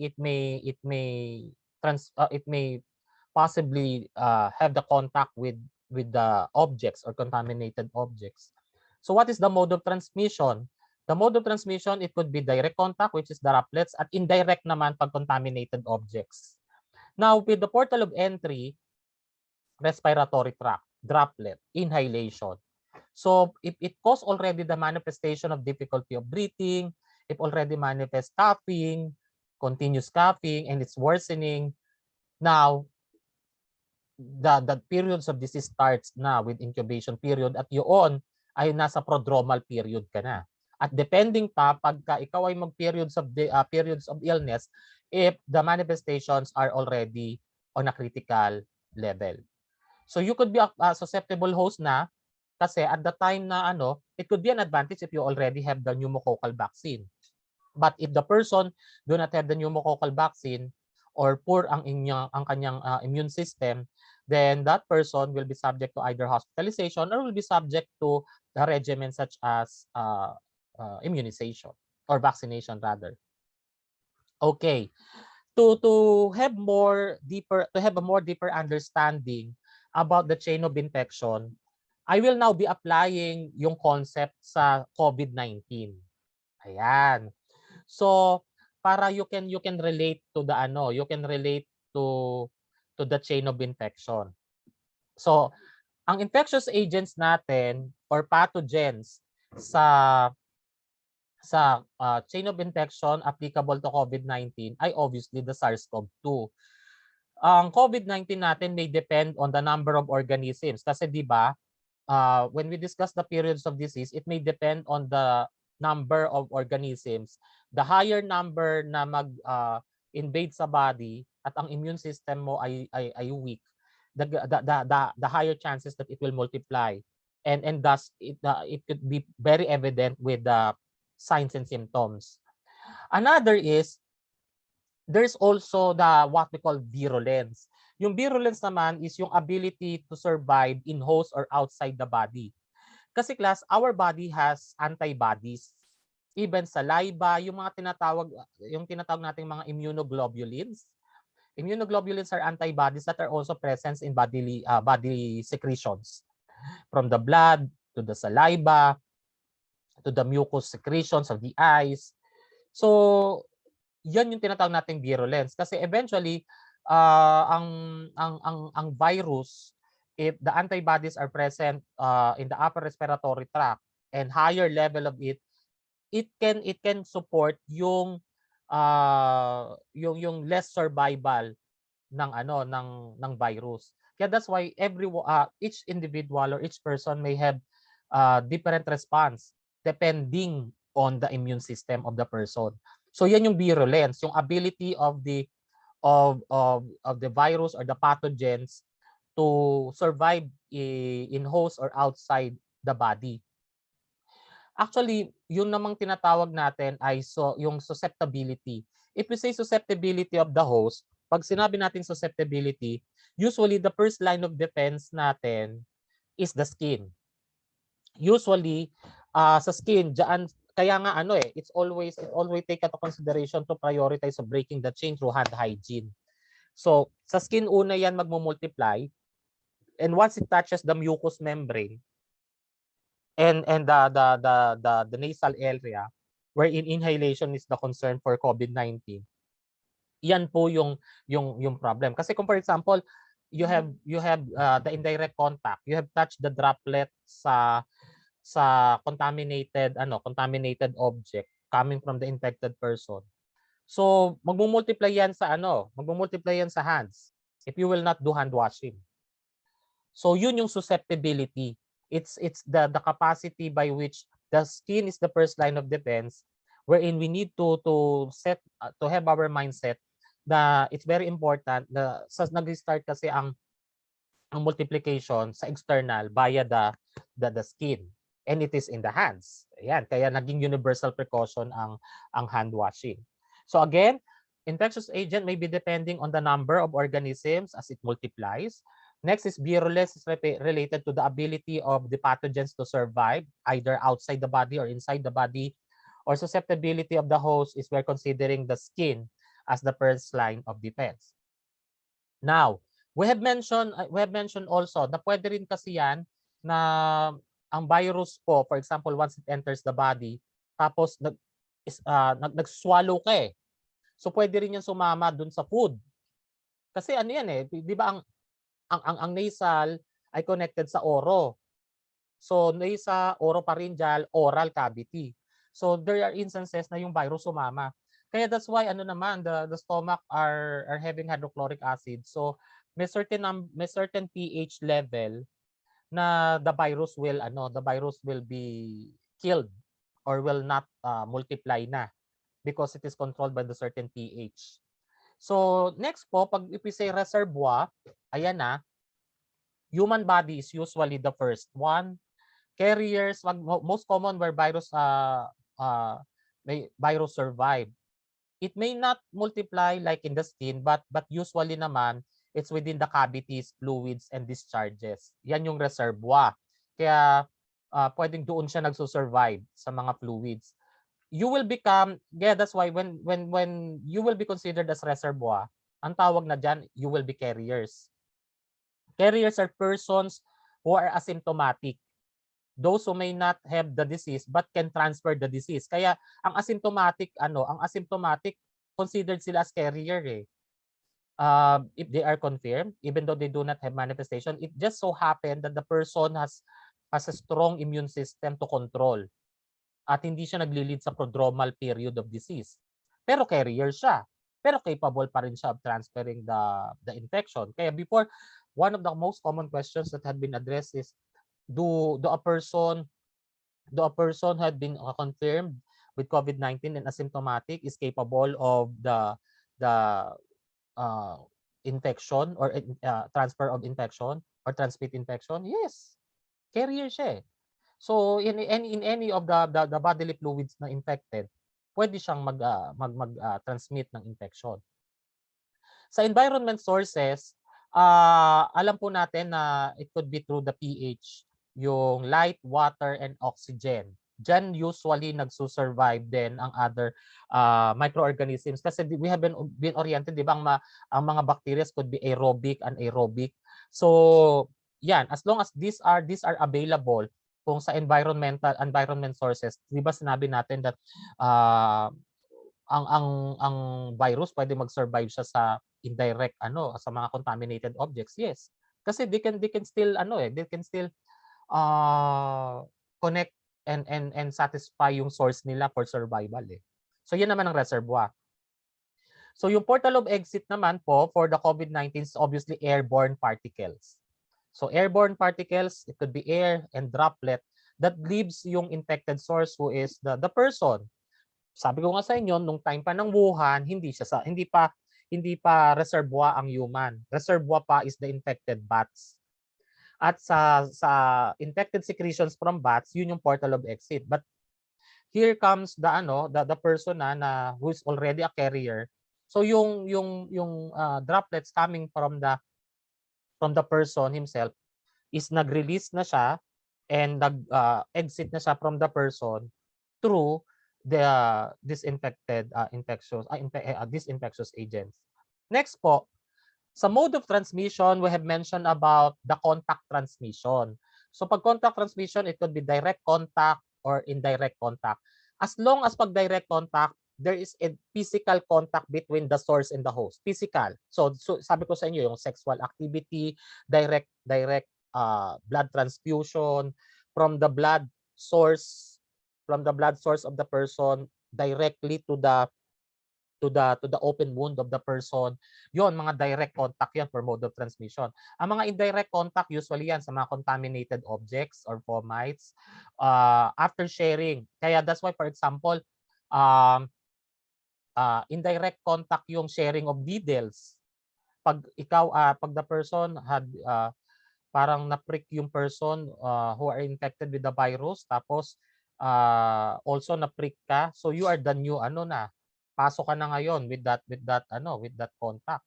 possibly have the contact with the objects or contaminated objects. So what is the mode of transmission? The mode of transmission, it could be direct contact, which is the droplets, at indirect naman pag contaminated objects. Now, with the portal of entry, respiratory tract, droplet, inhalation. So if it causes already the manifestation of difficulty of breathing, if already manifests coughing, continuous coughing, and it's worsening, now the periods of disease starts na with incubation period at yun ay nasa prodromal period ka na. At depending pa pagka ikaw ay periods of illness if the manifestations are already on a critical level. So you could be a susceptible host na kasi at the time na it could be an advantage if you already have the pneumococcal vaccine. But if the person do not have the pneumococcal vaccine or poor ang kanyang immune system, then that person will be subject to either hospitalization or will be subject to the regimen such as immunization or vaccination rather. Okay. To have a more deeper understanding about the chain of infection, I will now be applying yung concept sa COVID-19. Ayan. So para you can relate to the chain of infection. So ang infectious agents natin or pathogens sa chain of infection applicable to COVID-19 ay obviously the SARS-CoV-2. Ang COVID-19 natin may depend on the number of organisms kasi 'di ba when we discuss the periods of disease, it may depend on the number of organisms. The higher number na mag-invade sa body at ang immune system mo ay weak, the higher chances that it will multiply, and thus it could be very evident with the signs and symptoms. Another is there's also the what we call virulence. Yung virulence naman is yung ability to survive in host or outside the body. Kasi class, our body has antibodies. Even saliva, yung tinatawag nating mga immunoglobulins. Immunoglobulins are antibodies that are also present in body secretions. From the blood to the saliva to the mucous secretions of the eyes. So, yan yung tinatawag nating virulence kasi eventually ang virus, if the antibodies are present in the upper respiratory tract and higher level of it can support yung less survival ng virus. Kaya that's why each individual or each person may have different response depending on the immune system of the person. So yan yung virulence, yung ability of the virus or the pathogens to survive in host or outside the body. Actually, yun namang tinatawag natin ay yung susceptibility. If we say susceptibility of the host, pag sinabi natin susceptibility, usually the first line of defense natin is the skin. Usually, sa skin, dyan, kaya nga it's always take into consideration to prioritize of breaking the chain through hand hygiene. So, sa skin una yan magmumultiply, and once it touches the mucous membrane and the nasal area wherein inhalation is the concern for COVID-19, yan po yung problem. Kasi kung for example, you have the indirect contact, you have touched the droplet sa contaminated object coming from the infected person. So magmumultiply yan sa hands if you will not do hand washing. So yun yung susceptibility. It's the capacity by which the skin is the first line of defense, wherein we need to have our mindset na it's very important na nag-start kasi ang multiplication sa external via the skin, and it is in the hands. Ayan, kaya naging universal precaution ang hand washing. So again, infectious agent may be depending on the number of organisms as it multiplies. Next is virulence is related to the ability of the pathogens to survive either outside the body or inside the body. Or susceptibility of the host is we're considering the skin as the first line of defense. Now, we have mentioned also na pwede rin kasi yan na ang virus po, for example, once it enters the body, tapos nag-swallow ka eh. So pwede rin yan sumama dun sa food. Kasi ano yan eh, di ba ang nasal ay connected sa oro. So nasal, oropharyngeal, oral cavity. So there are instances na yung virus sumama. Kaya that's why the stomach are having hydrochloric acid. So may certain pH level na the virus will be killed or will not multiply na because it is controlled by the certain pH. So next po, if we say reservoir, ayan na, human body is usually the first one. Carriers, most common where virus survive. It may not multiply like in the skin, but usually naman it's within the cavities, fluids, and discharges. Yan yung reservoir. Kaya pwedeng doon siya nagsusurvive sa mga fluids. You will become, that's why when you will be considered as reservoir, ang tawag na dyan, you will be carriers. Carriers are persons who are asymptomatic. Those who may not have the disease but can transfer the disease. Kaya ang asymptomatic considered sila as carrier eh. If they are confirmed, even though they do not have manifestation, it just so happened that the person has a strong immune system to control at hindi siya naglilid sa prodromal period of disease. Pero carrier siya. Pero capable pa rin siya of transferring the infection. Kaya before, one of the most common questions that had been addressed is, do a person had been confirmed with COVID-19 and asymptomatic is capable of the infection or transfer of infection or transmit infection? Yes, carrier siya. So in any of the bodily fluids na infected, pwede siyang transmit ng infection. Sa environment sources, alam po natin na it could be through the pH, yung light, water, and oxygen. Diyan usually nagsusurvive din ang other microorganisms kasi we have been oriented, di ba, ang mga bacteria could be aerobic, anaerobic. So yan, as long as these are available kung sa environment sources, di ba sinabi natin that ang virus pwede mag-survive siya sa indirect sa mga contaminated objects. Yes, kasi they can still connect and satisfy yung source nila for survival eh. So yan naman ang reservoir. So yung portal of exit naman po for the COVID-19 is obviously airborne particles. So airborne particles, it could be air and droplet that leaves yung infected source who is the person. Sabi ko nga sa inyo, nung time pa ng Wuhan, hindi pa reservoir ang human. Reservoir pa is the infected bats. At sa infected secretions from bats, yun yung portal of exit. But here comes the person na who is already a carrier. So yung droplets coming from the person himself is nag-release na siya and nag-exit na siya from the person through this infectious agents. Next po, sa mode of transmission, we have mentioned about the contact transmission. So pag contact transmission, it could be direct contact or indirect contact. As long as pag direct contact, there is a physical contact between the source and the host. Physical. So sabi ko sa inyo, yung sexual activity, direct blood transfusion from the blood source of the person directly to the open wound of the person. Yon, mga direct contact yan for mode of transmission. Ang mga indirect contact usually yan sa mga contaminated objects or fomites after sharing. Kaya that's why, for example, indirect contact yung sharing of needles. Pag the person had parang na-prick yung person who are infected with the virus, tapos also na-prick ka, so you are the new pasok ka na ngayon with that contact.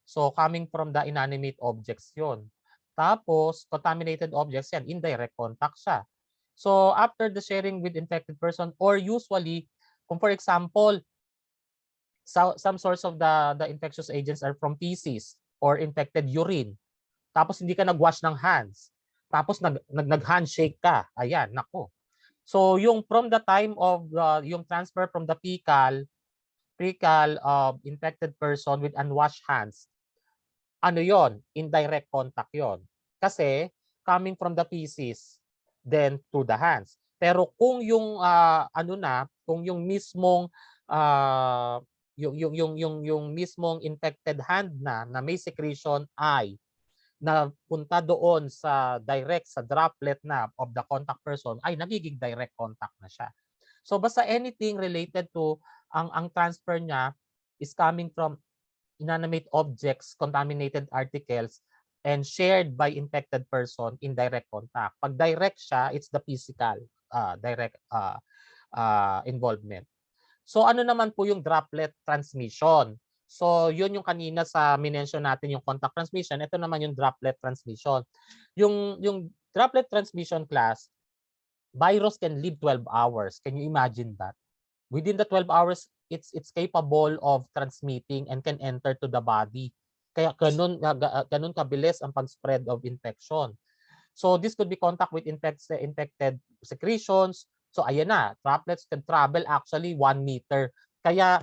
So coming from the inanimate objects yon. Tapos contaminated objects yan, indirect contact siya. So after the sharing with infected person, or usually kung for example some source of the infectious agents are from feces or infected urine, tapos hindi ka nag-wash ng hands, tapos nag-handshake ka, ayan, nako. So yung from the time of yung transfer from the fecal infected person with unwashed hands, ano yon? Indirect contact yon. Kasi coming from the feces then to the hands. Pero kung yung kung yung mismong yung mismong infected hand na may secretion ay na punta doon sa droplet na of the contact person, ay nagiging direct contact na siya. So basta anything related to ang transfer niya is coming from inanimate objects, contaminated articles, and shared by infected person in direct contact. Pag direct siya, it's the physical direct involvement. So ano naman po yung droplet transmission? So yun yung kanina sa minention natin yung contact transmission. Ito naman yung droplet transmission. Yung droplet transmission class, virus can live 12 hours. Can you imagine that? Within the 12 hours, it's capable of transmitting and can enter to the body. Kaya ganun kabilis ang pag-spread of infection. So this could be contact with infected secretions. So ayan na, droplets can travel actually 1 meter. Kaya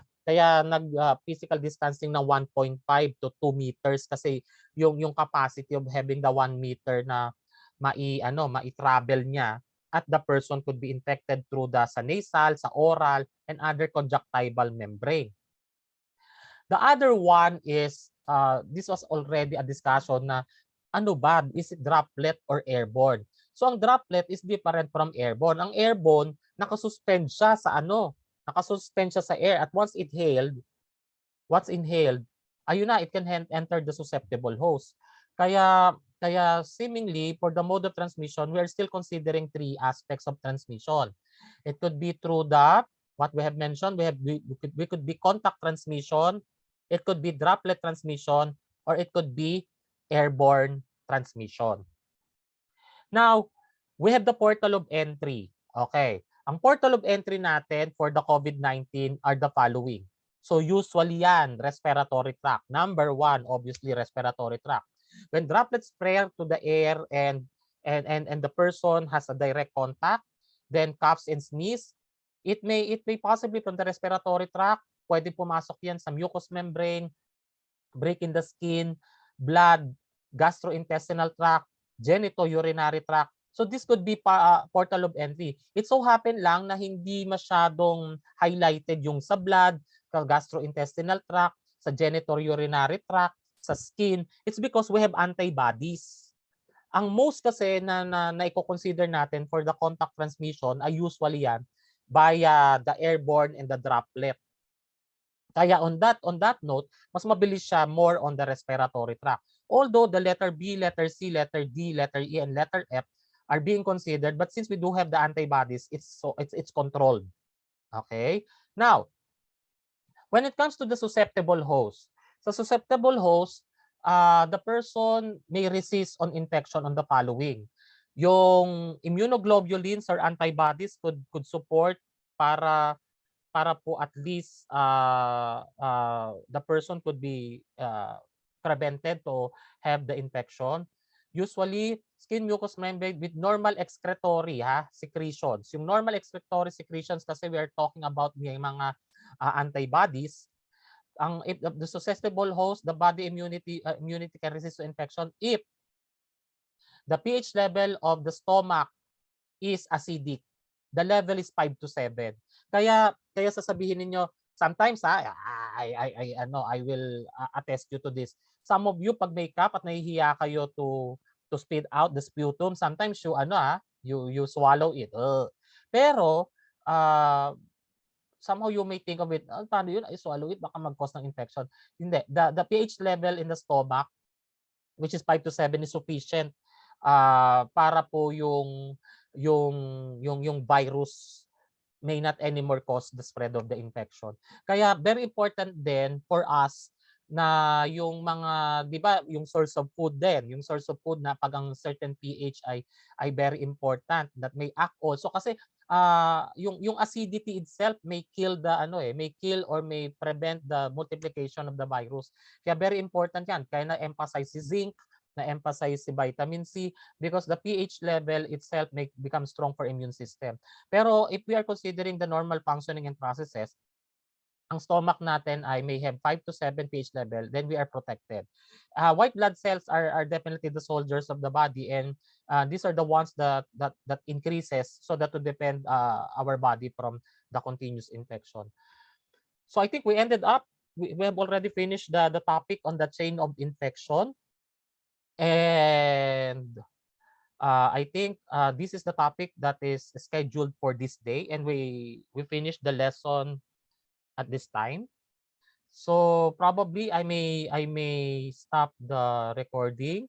physical distancing na 1.5 to 2 meters kasi yung capacity of having the 1 meter na mai-travel niya at the person could be infected through sa nasal, sa oral, and other conjunctival membrane. The other one is, this was already a discussion na ano ba, is it droplet or airborne? So ang droplet is different from airborne. Ang airborne, nakasuspend siya sa nakasuspend siya sa air at once inhaled, ayun na, it can enter the susceptible host. Kaya seemingly for the mode of transmission, we are still considering 3 aspects of transmission. It could be through what we have mentioned, we could be contact transmission, it could be droplet transmission, or it could be airborne transmission. Now, we have the portal of entry. Okay. Ang portal of entry natin for the COVID-19 are the following. So usually yan, respiratory tract. Number 1, obviously respiratory tract. When droplets spread to the air and the person has a direct contact, then coughs and sneeze, it may possibly from the respiratory tract, pwede pumasok yan sa mucous membrane, break in the skin, blood, gastrointestinal tract, genitourinary tract. So this could be portal of entry. It so happen lang na hindi masyadong highlighted yung sa blood, sa gastrointestinal tract, sa genitourinary tract, sa skin. It's because we have antibodies. Ang most kasi na i-consider natin for the contact transmission ay usually yan via the airborne and the droplet. Kaya on that note, mas mabilis siya more on the respiratory tract. Although the letter B, letter C, letter D, letter E, and letter F are being considered, but since we do have the antibodies, it's controlled. Okay? Now, when it comes to the susceptible host, sa susceptible host, the person may resist on infection on the following. Yung immunoglobulins or antibodies could support para po at least the person could be prevented to have the infection. Usually, skin mucous membrane with normal excretory secretions. Yung normal excretory secretions kasi we are talking about yung mga antibodies. If the susceptible host, the body immunity can resist to infection if the pH level of the stomach is acidic. The level is 5 to 7. Kaya sasabihin ninyo, sometimes I will attest you to this. Some of you pag may cup at nahihiya kayo to spit out the sputum, sometimes you swallow it. Pero somehow you may think of it, paano yun? I swallow it, baka mag-cause ng infection. Hindi. The pH level in the stomach, which is 5 to 7, is sufficient para po yung virus may not anymore cause the spread of the infection. Kaya very important din for us na yung mga, di ba, yung source of food din, yung source of food na pag ang certain pH ay very important, that may act also kasi yung acidity itself may kill or may prevent the multiplication of the virus. Kaya very important yan. Kaya na-emphasize si zinc, na-emphasize si vitamin C, because the pH level itself may become strong for immune system. Pero if we are considering the normal functioning and processes, ang stomach natin ay may have 5 to 7 pH level, then we are protected. White blood cells are definitely the soldiers of the body, and these are the ones that increases so that to defend our body from the continuous infection. So I think we ended up, we have already finished the topic on the chain of infection. And I think this is the topic that is scheduled for this day, and we finished the lesson at this time. So probably I may stop the recording